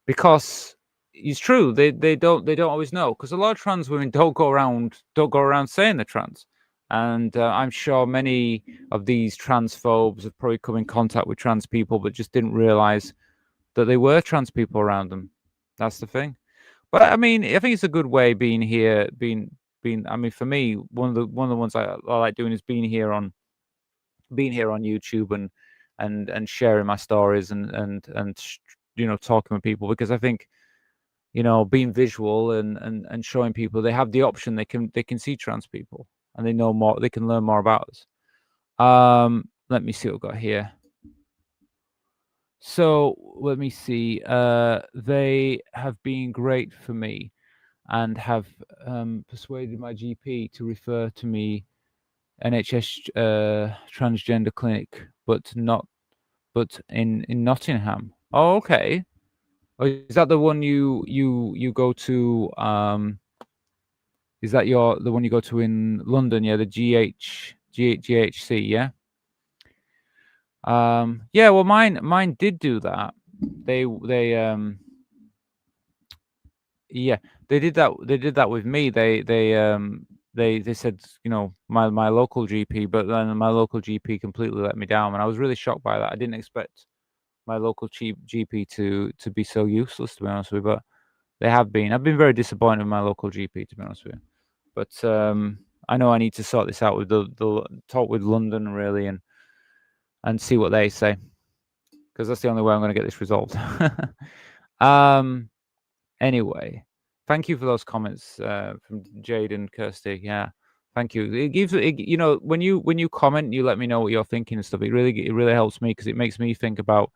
Because it's true, they don't always know, because a lot of trans women don't go around saying they're trans. And I'm sure many of these transphobes have probably come in contact with trans people, but just didn't realize that they were trans people around them. That's the thing. But I mean, I think it's a good way being here. I mean, for me, one of the ones I like doing is being here on YouTube, and sharing my stories, and talking with people, because I think being visual and showing people they have the option, they can see trans people. and they know more. They can learn more about us. Let me see what we've got here. So let me see. They have been great for me, and have persuaded my GP to refer to me NHS transgender clinic, but in Nottingham. Oh, okay. Oh, is that the one you go to? Is that the one you go to in London? Yeah, the GHC. Yeah. Yeah. Well, mine did do that. They yeah, they did that. They did that with me. They said, you know, my local GP, but then my local GP completely let me down, and I was really shocked by that. I didn't expect my local GP to be so useless, to be honest with you, but they have been. I've been very disappointed with my local GP, to be honest with you. But I know I need to sort this out with the talk with London, really, and see what they say, because that's the only way I'm going to get this resolved. Anyway, thank you for those comments from Jade and Kirsty. Yeah, thank you. It gives you know, when you comment, you let me know what you're thinking and stuff. It really helps me, because it makes me think about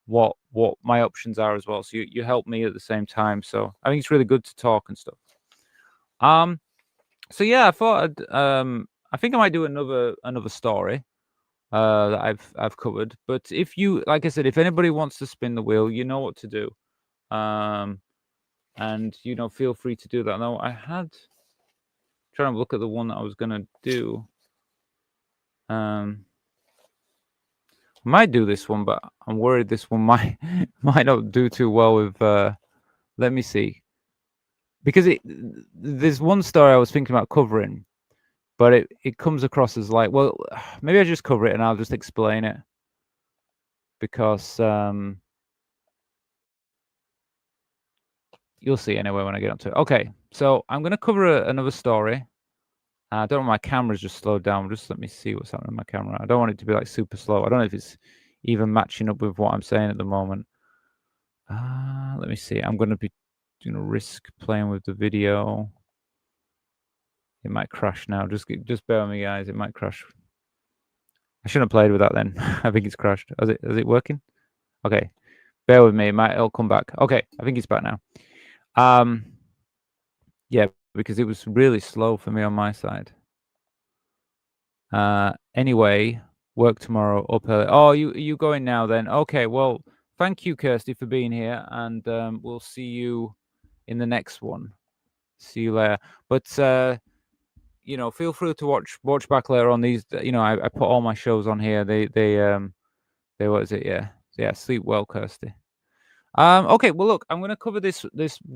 what my options are as well. So you help me at the same time. So I think it's really good to talk and stuff. So yeah, I thought I think I might do another story that I've covered. But if you, like I said, if anybody wants to spin the wheel, you know what to do. And you know, feel free to do that. Now I had trying to look at the one that I was gonna do. I might do this one, but I'm worried this one might not do too well with let me see. Because there's one story I was thinking about covering, but it comes across as like, well, maybe I just cover it and I'll just explain it. Because you'll see anyway when I get onto it. Okay, so I'm gonna cover another story. I don't know, my camera's just slowed down. Just let me see what's happening with my camera. I don't want it to be like super slow. I don't know if it's even matching up with what I'm saying at the moment. Let me see. I'm going to be, you know, risk playing with the video. It might crash now. Just bear with me, guys. It might crash. I shouldn't have played with that then. I think it's crashed. Is it working? Okay. Bear with me. It'll come back. Okay. I think it's back now. Yeah, because it was really slow for me on my side. Anyway, work tomorrow up early. Oh, you going now then? Okay, well, thank you, Kirsty, for being here, and we'll see you in the next one. See you later. But you know, feel free to watch back later on these. You know, I put all my shows on here. They what is it? Yeah. Sleep well, Kirsty. Okay, well, look, I'm going to cover this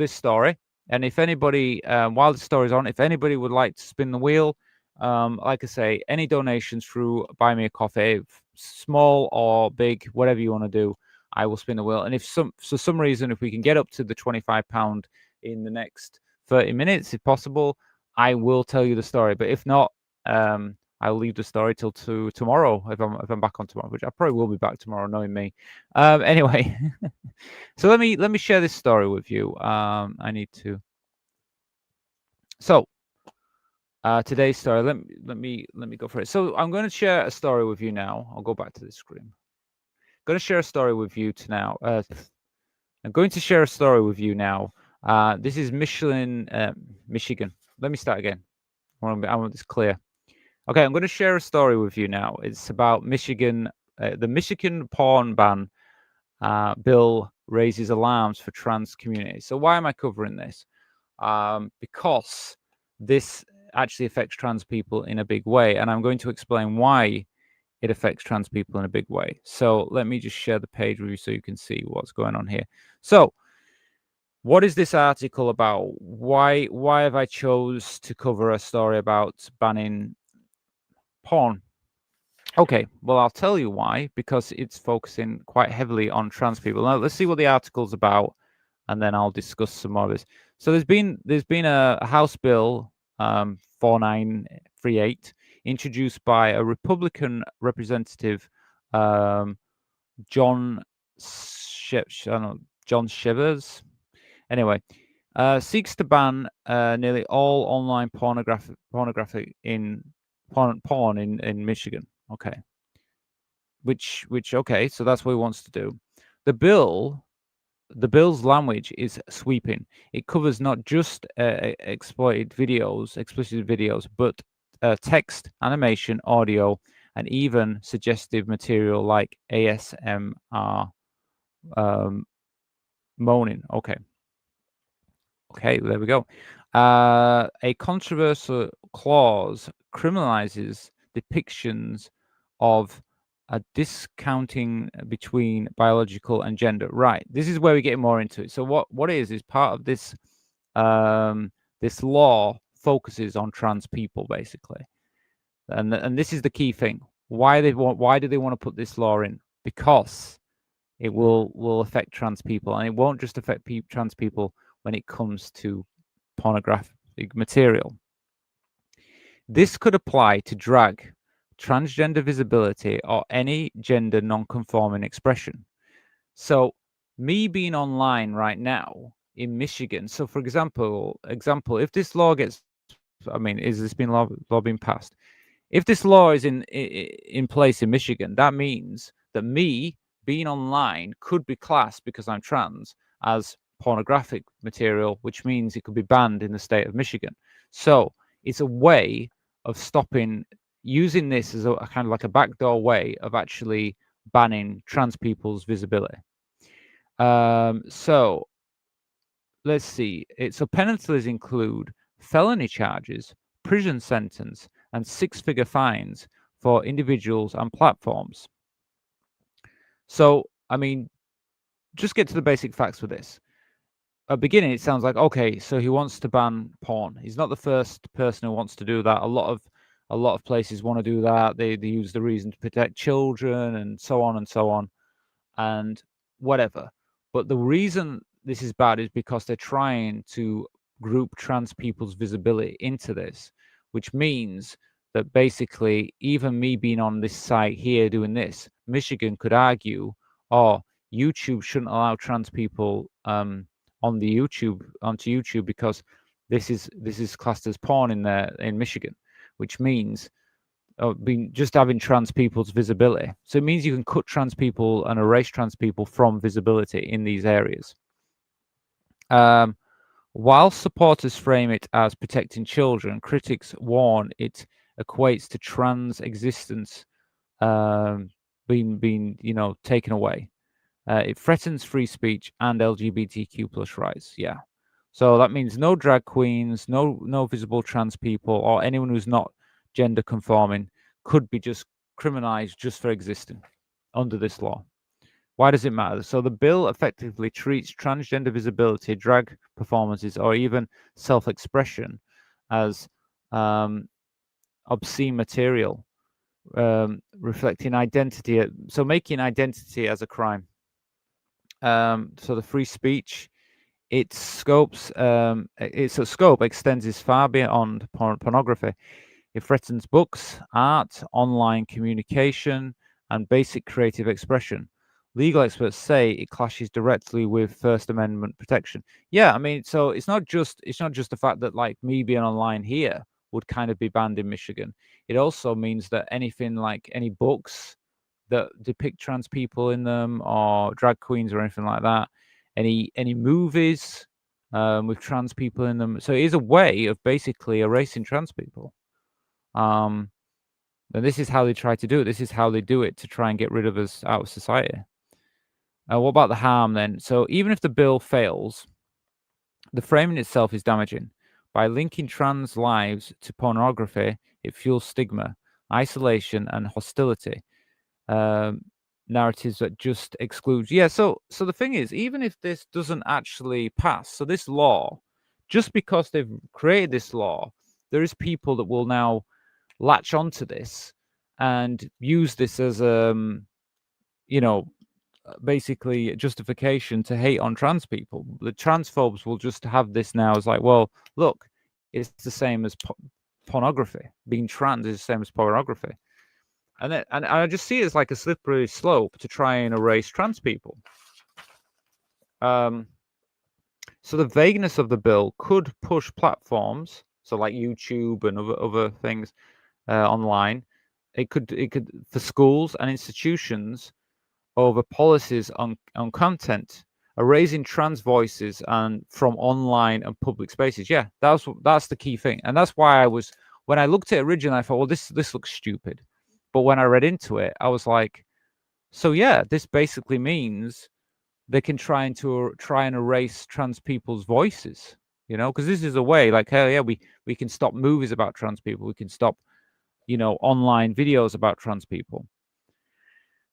story, and if anybody, while the story's on, if anybody would like to spin the wheel, like I say, any donations through Buy Me a Coffee, small or big, whatever you want to do, I will spin the wheel. And if for some reason, if we can get up to the £25 in the next 30 minutes, if possible, I will tell you the story. But if not, I'll leave the story till tomorrow if I'm back on tomorrow, which I probably will be back tomorrow, knowing me. Anyway, so let me share this story with you. I need to. So today's story. Let me go for it. So I'm going to share a story with you now. I'll go back to the screen. I'm going to share a story with you now. I'm going to share a story with you now. This is Michigan. Let me start again. I want this clear. Okay, I'm going to share a story with you now. It's about Michigan. The Michigan porn ban bill raises alarms for trans community. So why am I covering this? Because this actually affects trans people in a big way, and I'm going to explain why it affects trans people in a big way. So let me just share the page with you so you can see what's going on here. So what is this article about? Why have I chose to cover a story about banning porn? Okay, well, I'll tell you why, because it's focusing quite heavily on trans people. Now, let's see what the article's about, and then I'll discuss some more of this. So there's been a House Bill 4938 introduced by a Republican representative, John Shivers. Anyway, seeks to ban nearly all online pornography in porn in Michigan. Okay. Which okay, so that's what he wants to do. The bill's language is sweeping. It covers not just explicit videos, but text, animation, audio, and even suggestive material like ASMR moaning. Okay, there we go. A controversial clause criminalizes depictions of a discounting between biological and gender. Right. This is where we get more into it. So what it is part of this this law focuses on trans people basically, and this is the key thing. Why do they want to put this law in? Because it will affect trans people, and it won't just affect trans people when it comes to pornographic material. This could apply to drag, transgender visibility, or any gender non-conforming expression. So me being online right now in Michigan, so for example, if this law gets, I mean, is this been law being passed? If this law is in place in Michigan, that means that me being online could be classed, because I'm trans, as pornographic material, which means it could be banned in the state of Michigan. So it's a way of stopping, using this as a kind of like a backdoor way of actually banning trans people's visibility. So let's see. So penalties include felony charges, prison sentence, and six-figure fines for individuals and platforms. So, I mean, just get to the basic facts with this. At the beginning, it sounds like, okay, so he wants to ban porn. He's not the first person who wants to do that. A lot of places want to do that. They use the reason to protect children and so on and whatever. But the reason this is bad is because they're trying to group trans people's visibility into this, which means that basically even me being on this site here doing this, Michigan could argue, oh, YouTube shouldn't allow trans people onto YouTube because this is classed as porn in Michigan, which means just having trans people's visibility. So it means you can cut trans people and erase trans people from visibility in these areas. While supporters frame it as protecting children, critics warn it equates to trans existence being taken away. It threatens free speech and LGBTQ plus rights. Yeah. So that means no drag queens, no visible trans people, or anyone who's not gender conforming could be just criminalized just for existing under this law. Why does it matter? So the bill effectively treats transgender visibility, drag performances, or even self-expression as obscene material, reflecting identity. So making identity as a crime. So the free speech, its scope extends as far beyond pornography. It threatens books, art, online communication, and basic creative expression. Legal experts say it clashes directly with First Amendment protection. Yeah, I mean, so it's not just the fact that like me being online here would kind of be banned in Michigan. It also means that anything like any books that depict trans people in them, or drag queens or anything like that, any movies with trans people in them. So it is a way of basically erasing trans people. And this is how they try to do it. This is how they do it to try and get rid of us out of society. What about the harm then? So even if the bill fails, the framing itself is damaging. By linking trans lives to pornography, it fuels stigma, isolation, and hostility. Narratives that just exclude. Yeah, so the thing is, even if this doesn't actually pass, so this law, just because they've created this law, there is people that will now latch onto this and use this as basically justification to hate on trans people. The transphobes will just have this now as like, well, look, it's the same as pornography. Being trans is the same as pornography. And I just see it as like a slippery slope to try and erase trans people. So the vagueness of the bill could push platforms, so like YouTube and other things online. It could for schools and institutions over policies on content, erasing trans voices and from online and public spaces. Yeah, that's the key thing, and that's why when I looked at it originally, I thought, well, this looks stupid, but when I read into it, I was like, so yeah, this basically means they can try and erase trans people's voices, because this is a way, like, hell yeah, we can stop movies about trans people, we can stop, online videos about trans people.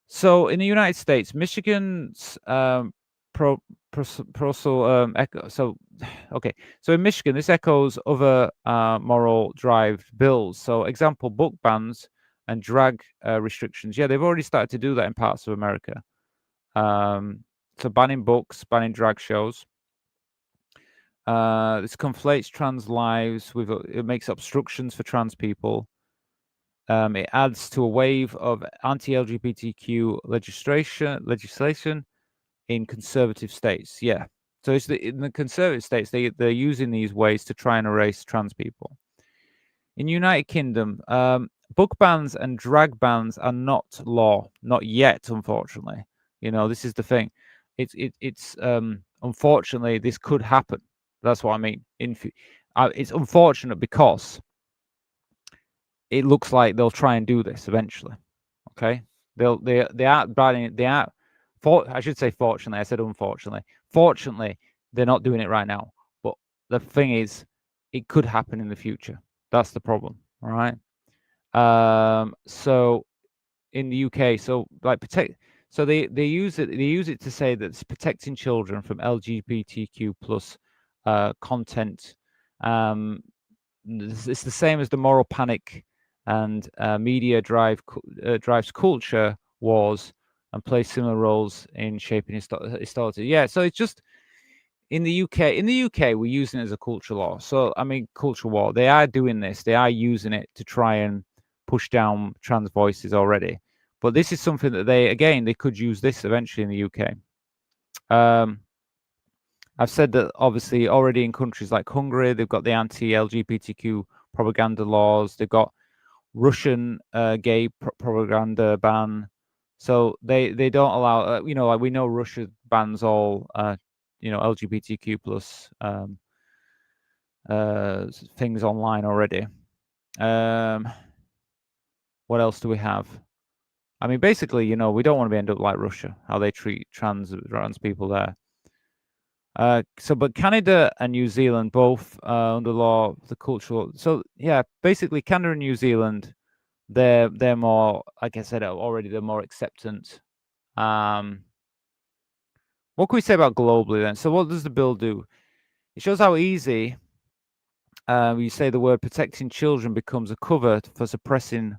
So in the United States, Michigan's pro, echo, so okay, so in Michigan, this echoes other moral drive bills. So example, book bans and drag restrictions. Yeah, they've already started to do that in parts of America. So banning books, banning drag shows. This conflates trans lives with it makes obstructions for trans people. It adds to a wave of anti-LGBTQ legislation in conservative states. Yeah, so in the conservative states they're using these ways to try and erase trans people. In United Kingdom, book bans and drag bans are not law, not yet, unfortunately. This is the thing. It's unfortunately this could happen. That's what I mean. It's unfortunate because it looks like they'll try and do this eventually. Okay, they are banning. I should say fortunately. I said unfortunately. Fortunately, they're not doing it right now. But the thing is, it could happen in the future. That's the problem. All right. So in the UK, so like so they use it to say that it's protecting children from LGBTQ plus content. It's the same as the moral panic and media drives culture wars and plays similar roles in shaping historicity. Yeah, so it's just in the UK. In the UK, we're using it as a culture law. So I mean, culture war. They are doing this. They are using it to try and push down trans voices already. But this is something that they could use this eventually in the UK. I've said that obviously already in countries like Hungary, they've got the anti-LGBTQ propaganda laws. They've got Russian gay propaganda ban. So they don't allow, like we know Russia bans all, LGBTQ plus things online already. What else do we have? I mean, basically, we don't want to end up like Russia, how they treat trans people there. But Canada and New Zealand both under law, the cultural. So yeah, basically Canada and New Zealand, they're more, like I said already, they're more acceptant. What can we say about globally then? So what does the bill do? It shows how easy you say the word protecting children becomes a cover for suppressing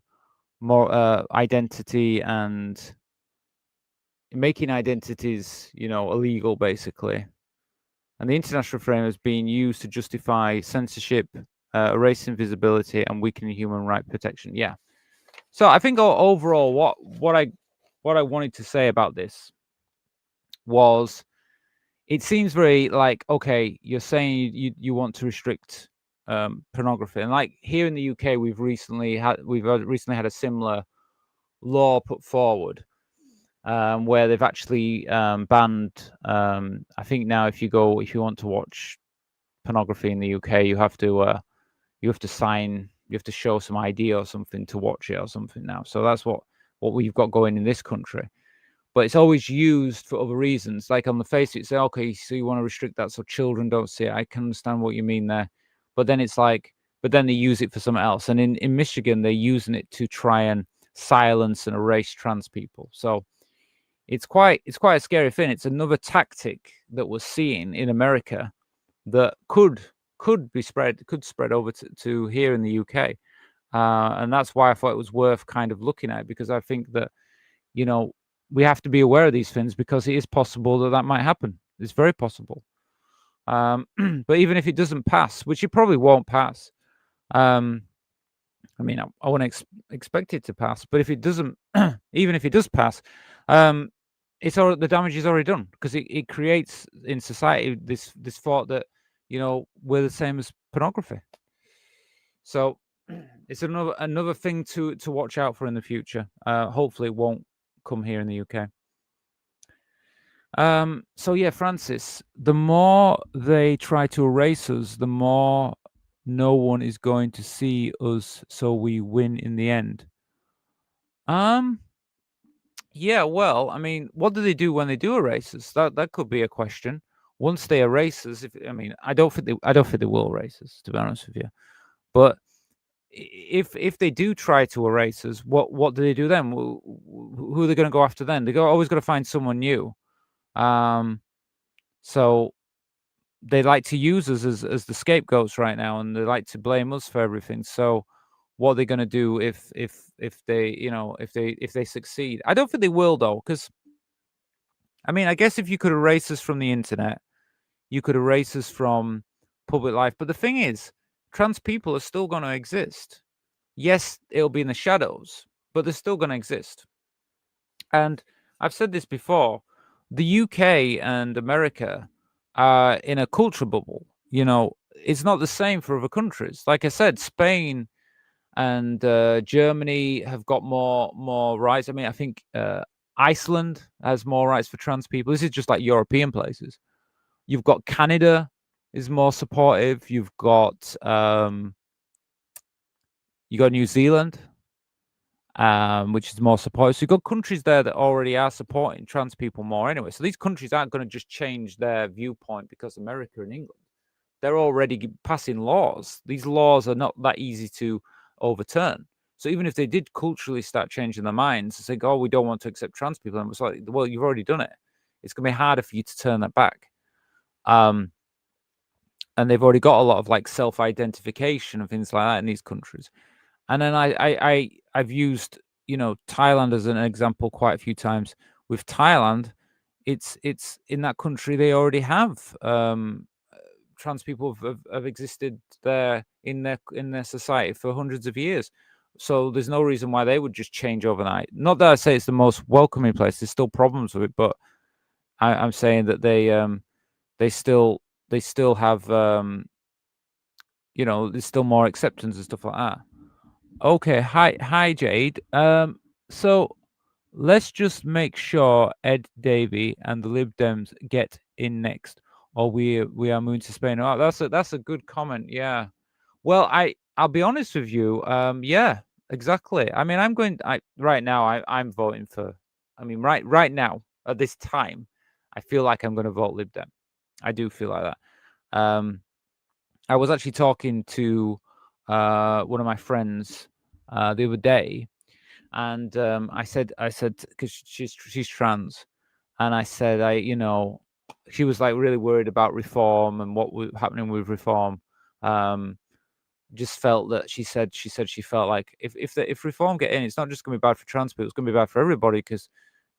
more identity and making identities, illegal basically. And the international frame is being used to justify censorship, erasing visibility, and weakening human right protection. Yeah. So I think overall, what I wanted to say about this was, it seems very like, okay, you're saying you want to restrict pornography, and like here in the UK, we've recently had a similar law put forward. Where they've actually banned. I think now, if you want to watch pornography in the UK, you have to sign, you have to show some ID or something to watch it or something now. So that's what we've got going in this country. But it's always used for other reasons. Like on the face, it say, okay, so you want to restrict that so children don't see it. I can understand what you mean there, but then it's like, but then they use it for something else. And in Michigan, they're using it to try and silence and erase trans people. So it's quite a scary thing. It's another tactic that we're seeing in America that could spread over to here in the UK, and that's why I thought it was worth kind of looking at, because I think that we have to be aware of these things, because it is possible that might happen. It's very possible. But even if it doesn't pass, which it probably won't pass, I mean, I wouldn't expect it to pass, but if it doesn't, even if it does pass, the damage is already done, because it creates in society this thought that, you know, we're the same as pornography. So it's another thing to watch out for in the future. Hopefully it won't come here in the UK. So yeah, Francis, the more they try to erase us, the more no one is going to see us, so we win in the end. Yeah, well, I mean, what do they do when they do erase us? That could be a question. Once they erase us, I don't think they will erase us, to be honest with you. But if they do try to erase us, what do they do then? Who are they going to go after then? Always got to find someone new. So they like to use us as the scapegoats right now, and they like to blame us for everything. So what are they going to do if they, you know, if they succeed? I don't think they will, though, because I mean, I guess if you could erase us from the internet, you could erase us from public life. But the thing is, trans people are still going to exist. Yes, it'll be in the shadows, but they're still going to exist. And I've said this before, the UK and America are in a culture bubble. You know, it's not the same for other countries. Like I said, Spain and Germany have got more rights. I mean, I think Iceland has more rights for trans people. This is just like European places. You've got Canada is more supportive. You've got New Zealand, which is more supportive. So you've got countries there that already are supporting trans people more anyway. So these countries aren't going to just change their viewpoint because America and England. They're already passing laws. These laws are not that easy to overturn. So even if they did culturally start changing their minds and think, oh, we don't want to accept trans people, and it's like, well, you've already done it. It's going to be harder for you to turn that back. And they've already got a lot of like self-identification and things like that in these countries. And then I've used, you know, Thailand as an example quite a few times. With Thailand, it's in that country they already have trans people have existed there in their society for hundreds of years. So there's no reason why they would just change overnight. Not that I say it's the most welcoming place. There's still problems with it, but I'm saying that they still have you know, there's still more acceptance and stuff like that. Okay, hi Jade. So let's just make sure Ed Davey and the Lib Dems get in next, or we are moving to Spain. Oh, that's a good comment. Yeah. Well, I'll be honest with you. Yeah, exactly. I mean, right now I'm voting for. I mean, right now at this time, I feel like I'm going to vote Lib Dem. I do feel like that. I was actually talking to one of my friends the other day, and I said because she's trans, and I said you know, she was like really worried about reform and what was happening with reform. Just felt that she said she felt like if reform get in, it's not just going to be bad for trans people, it's going to be bad for everybody, because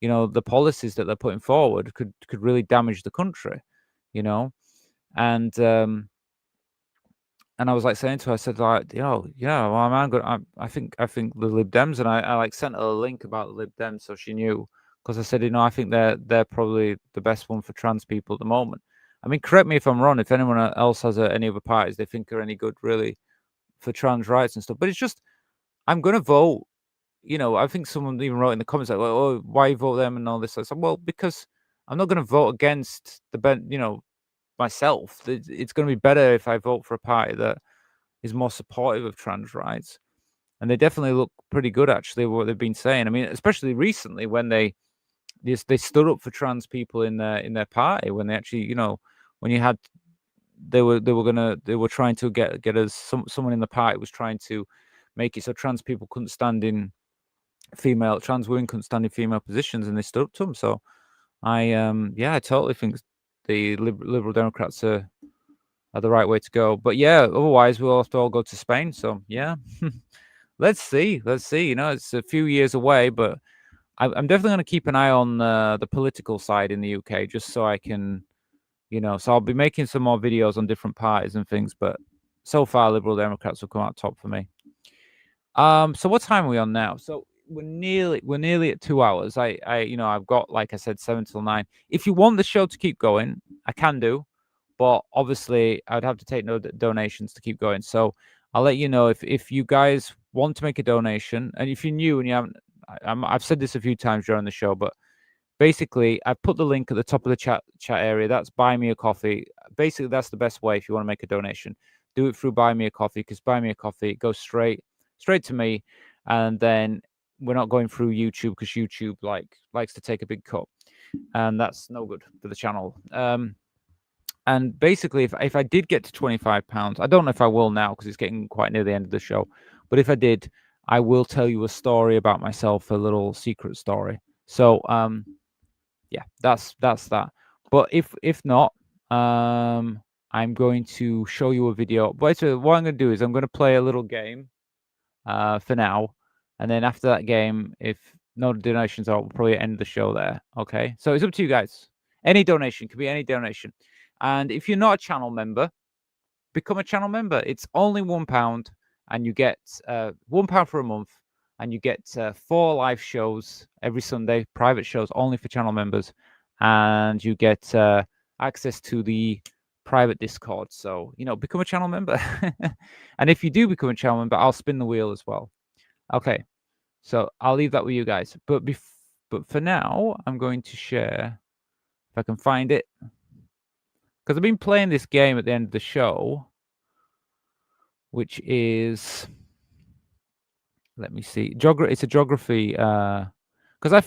you know the policies that they're putting forward could really damage the country, you know, and I was like saying to her, I said, like, you know, yeah, well, I'm good. I think the Lib Dems, and I like sent her a link about the Lib Dems so she knew, because I said, you know, I think they're probably the best one for trans people at the moment. I mean, correct me if I'm wrong. If anyone else has any other parties they think are any good really for trans rights and stuff, but it's just I'm gonna vote. You know, I think someone even wrote in the comments like, well, oh, why you vote them and all this. I said, well, because I'm not gonna vote against you know, myself. It's going to be better if I vote for a party that is more supportive of trans rights, and they definitely look pretty good actually what they've been saying. I mean, especially recently when they stood up for trans people in their party, when they actually, you know, when you had they were trying to get us someone in the party was trying to make it so trans people couldn't stand in trans women couldn't stand in female positions, and they stood up to them. So I totally think the Liberal Democrats are the right way to go. But yeah, otherwise we'll have to all go to Spain. So yeah, let's see. You know, it's a few years away, but I'm definitely going to keep an eye on the political side in the UK, just so I can, you know. So I'll be making some more videos on different parties and things. But so far, Liberal Democrats will come out top for me. So what time are we on now? So we're nearly at 2 hours. I've got, like I said, 7 till 9. If you want the show to keep going, I can do, but obviously I'd have to take no donations to keep going. So I'll let you know if you guys want to make a donation, and if you're new and you haven't, I've said this a few times during the show, but basically I've put the link at the top of the chat area. That's Buy Me a Coffee. Basically, that's the best way if you want to make a donation. Do it through Buy Me a Coffee, because Buy Me a Coffee goes straight to me, and then we're not going through YouTube, because YouTube likes to take a big cut, and that's no good for the channel. And basically, if I did get to £25, I don't know if I will now because it's getting quite near the end of the show, but if I did, I will tell you a story about myself, a little secret story. So yeah, that's that. But if not, I'm going to show you a video. But what I'm going to do is I'm going to play a little game for now, and then after that game, if no donations are, we'll probably end the show there. Okay, so it's up to you guys. Any donation could be any donation, and if you're not a channel member, become a channel member. It's only £1, and you get £1 for a month, and you get 4 live shows every Sunday, private shows only for channel members, and you get access to the private Discord. So become a channel member. And if you do become a channel member, I'll spin the wheel as well. Okay, so I'll leave that with you guys. But for now, I'm going to share, if I can find it, because I've been playing this game at the end of the show, which is, let me see, it's a geography. Because I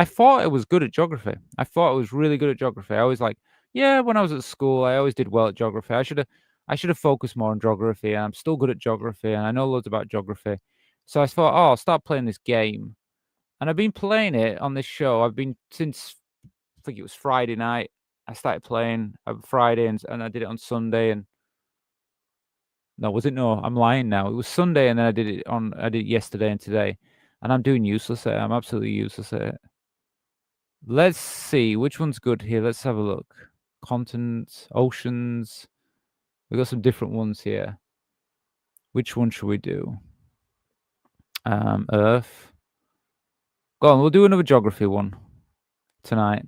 thought it was good at geography. I thought it was really good at geography. I was like, yeah, when I was at school, I always did well at geography. I should have focused more on geography, and I'm still good at geography, and I know loads about geography. So I thought, oh, I'll start playing this game, and I've been playing it on this show. I've been since, I think it was Friday night. I started playing on Friday, and I did it on Sunday, and no, was it? No, I'm lying now. It was Sunday, and then I did it yesterday and today, and I'm doing useless at it. I'm absolutely useless at it. Let's see which one's good here. Let's have a look. Continents, oceans. We got some different ones here. Which one should we do? Earth. Go on, we'll do another geography one tonight.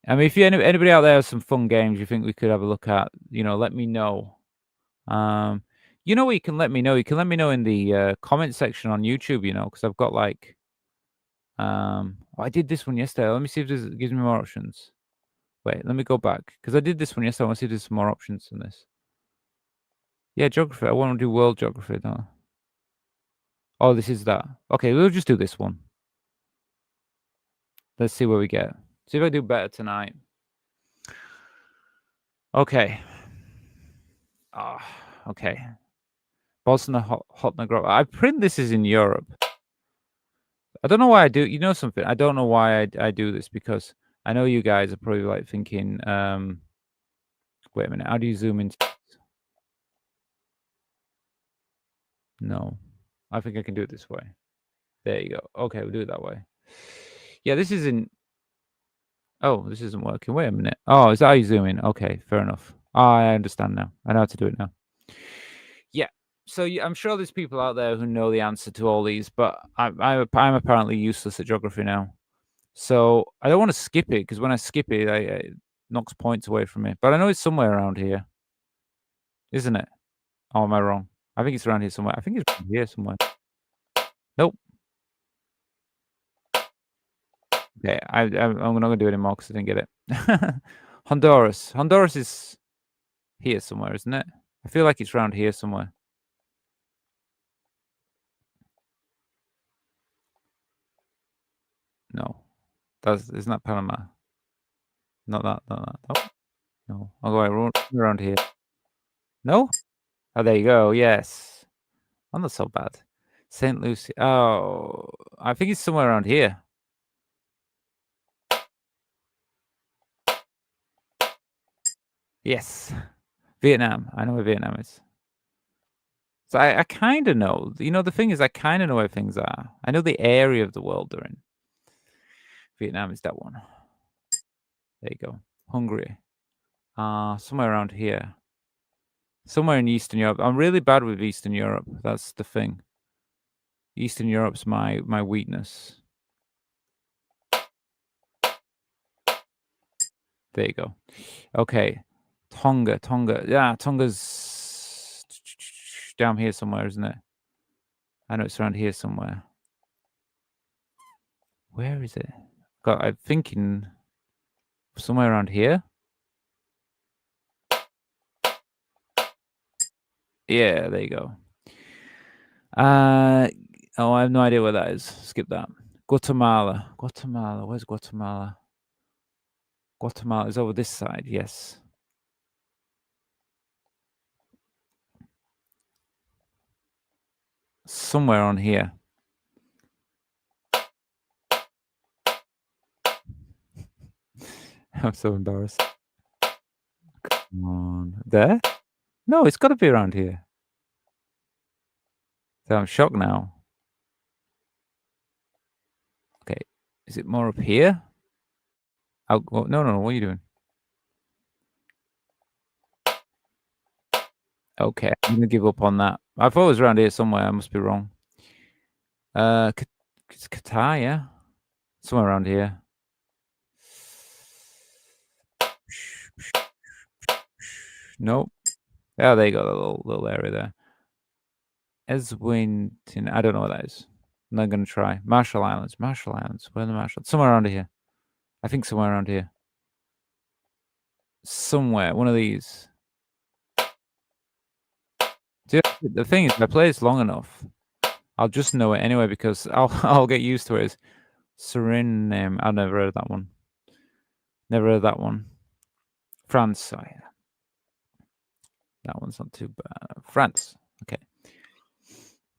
I mean, if anybody out there has some fun games you think we could have a look at, let me know. You know what you can let me know? You can let me know in the comment section on YouTube, because I've got like, I did this one yesterday. Let me see if this gives me more options. Wait, let me go back, because I did this one yesterday. I want to see if there's some more options than this. Yeah, geography. I want to do world geography, don't I? Oh, this is that. Okay, we'll just do this one. Let's see where we get. See if I do better tonight. Okay. Okay. Bosnia Hotnagrov. I print this is in Europe. I don't know why I do. You know something? I don't know why I do this, because I know you guys are probably like thinking, wait a minute, how do you zoom in? No, I think I can do it this way. There you go. Okay, we'll do it that way. Yeah, this isn't. Oh, this isn't working. Wait a minute. Oh, is that how you zoom in? Okay, fair enough. I understand now. I know how to do it now. Yeah. So I'm sure there's people out there who know the answer to all these, but I'm apparently useless at geography now. So I don't want to skip it, because when I skip it, it knocks points away from me. But I know it's somewhere around here, isn't it? Oh, am I wrong? I think it's around here somewhere. I think it's around here somewhere. Nope. Okay, I'm not going to do it anymore because I didn't get it. Honduras. Honduras is here somewhere, isn't it? I feel like it's around here somewhere. No. Isn't that Panama? Not that. Oh, no. I'll go around here. No? Oh, there you go. Yes. I'm not so bad. St. Lucie. Oh, I think it's somewhere around here. Yes. Vietnam. I know where Vietnam is. So I kind of know. The thing is, I kind of know where things are. I know the area of the world they're in. Vietnam is that one. There you go. Hungary. Somewhere around here. Somewhere in Eastern Europe. I'm really bad with Eastern Europe. That's the thing. Eastern Europe's my weakness. There you go. Okay. Tonga. Yeah, Tonga's down here somewhere, isn't it? I know it's around here somewhere. Where is it? God, I'm thinking somewhere around here. Yeah, there you go. Oh, I have no idea where that is. Skip that. Guatemala. Where's Guatemala? Guatemala is over this side. Yes. Somewhere on here. I'm so embarrassed. Come on. There? No, it's got to be around here. So I'm shocked now. Okay. Is it more up here? Oh, no. What are you doing? Okay. I'm going to give up on that. I thought it was around here somewhere. I must be wrong. It's Qatar, yeah? Somewhere around here. Nope. Oh, there you go, the little area there. Eswinton, I don't know what that is. I'm not going to try. Marshall Islands. Where are the Marshall? Somewhere around here. I think somewhere around here. Somewhere. One of these. See, the thing is, if I play this long enough, I'll just know it anyway because I'll get used to it. Suriname. I've never heard of that one. Never heard of that one. France. Oh, yeah. That one's not too bad. France. Okay.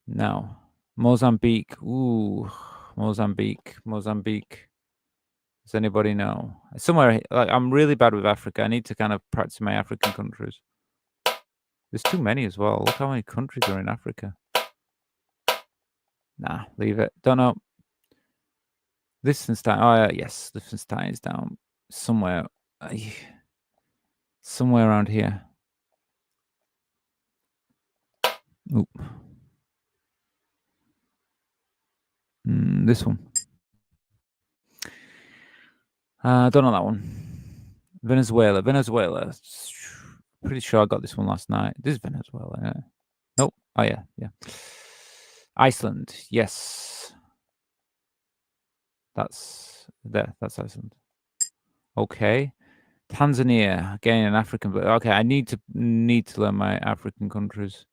Now, Mozambique. Ooh, Mozambique. Does anybody know? Somewhere, like, I'm really bad with Africa. I need to kind of practice my African countries. There's too many as well. Look how many countries are in Africa. Nah, leave it. Don't know. Liechtenstein. Oh, yeah, yes. Liechtenstein is down somewhere. Somewhere around here. Oop. This one. Don't know that one. Venezuela. Pretty sure I got this one last night. This is Venezuela. Yeah. Nope. Oh, yeah. Iceland. Yes. That's Iceland. Okay. Tanzania. Again, an African. But okay, I need to learn my African countries.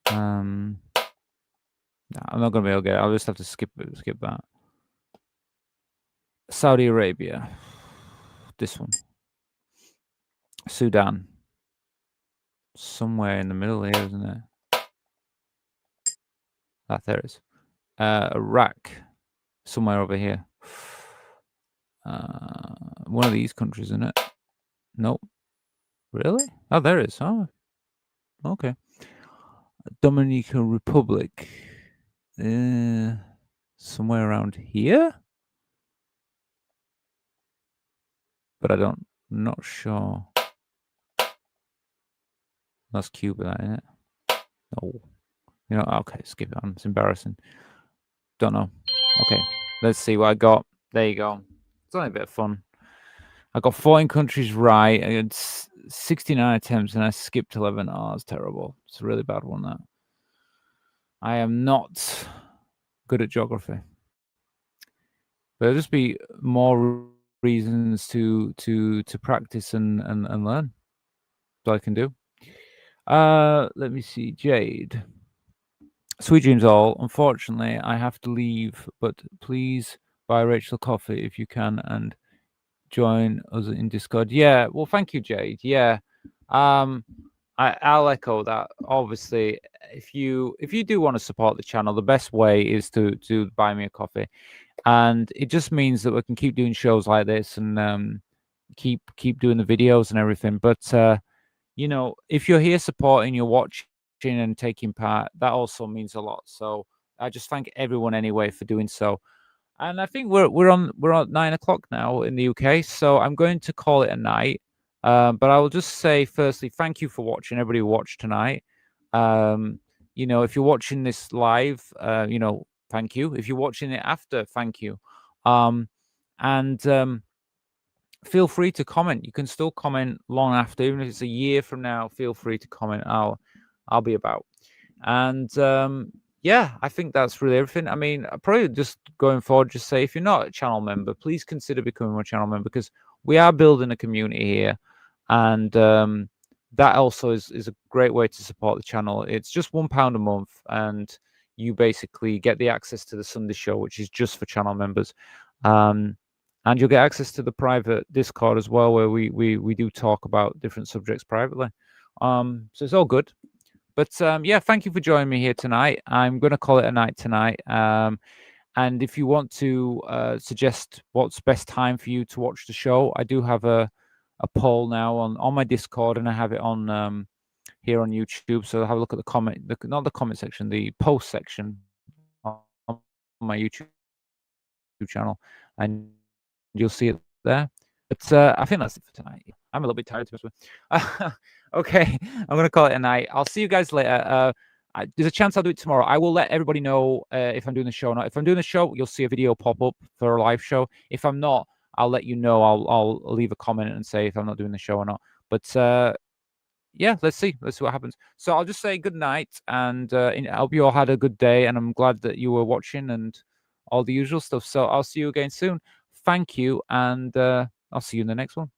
I'm not gonna be able to get it. I'll just have to skip that. Saudi Arabia. This one. Sudan. Somewhere in the middle here, isn't it? There it is. Iraq. Somewhere over here. One of these countries, isn't it? Nope. Really? Oh, there it is. Oh, okay. Dominican Republic. Somewhere around here? But I'm not sure. That's Cuba, that, isn't it? No. You know, okay, skip it on. It's embarrassing. Don't know. Okay, let's see what I got. There you go. It's only a bit of fun. I got 14 countries right. I had 69 attempts and I skipped 11. Oh, it's terrible. It's a really bad one, that. I am not good at geography. There'll just be more reasons to practice and learn. That's all I can do. Let me see. Jade. Sweet dreams all. Unfortunately, I have to leave, but please buy Rachel coffee if you can and join us in Discord. Yeah, well, thank you, Jade. Yeah, I'll echo that. Obviously, if you do want to support the channel, the best way is to buy me a coffee, and it just means that we can keep doing shows like this and keep doing the videos and everything. But you know, if you're here supporting, you're watching and taking part, that also means a lot. So I just thank everyone anyway for doing so. And I think we're on 9 o'clock now in the UK, so I'm going to call it a night. But I will just say firstly, thank you for watching, everybody who watched tonight. You you know, if you're watching this live, you know, thank you. If you're watching it after, thank you. And feel free to comment. You can still comment long after, even if it's a year from now. Feel free to comment. I'll be about. And yeah, I think that's really everything. I mean, probably just going forward, just say if you're not a channel member, please consider becoming a channel member, because we are building a community here, and that also is a great way to support the channel. It's just £1 a month, and you basically get the access to the Sunday show, which is just for channel members. And you'll get access to the private Discord as well, where we do talk about different subjects privately. So it's all good. But yeah, thank you for joining me here tonight. I'm going to call it a night tonight. And if you want to suggest what's best time for you to watch the show, I do have a poll now on my Discord, and I have it on here on YouTube. So have a look at the comment, not the comment section, the post section on my YouTube channel, and you'll see it there. But I think that's it for tonight. I'm a little bit tired, to be honest with you. Okay, I'm going to call it a night. I'll see you guys later. There's a chance I'll do it tomorrow. I will let everybody know if I'm doing the show or not. If I'm doing the show, you'll see a video pop up for a live show. If I'm not, I'll let you know. I'll leave a comment and say if I'm not doing the show or not. But yeah, let's see what happens. So I'll just say good night, and I hope you all had a good day, and I'm glad that you were watching and all the usual stuff. So I'll see you again soon. Thank you, and I'll see you in the next one.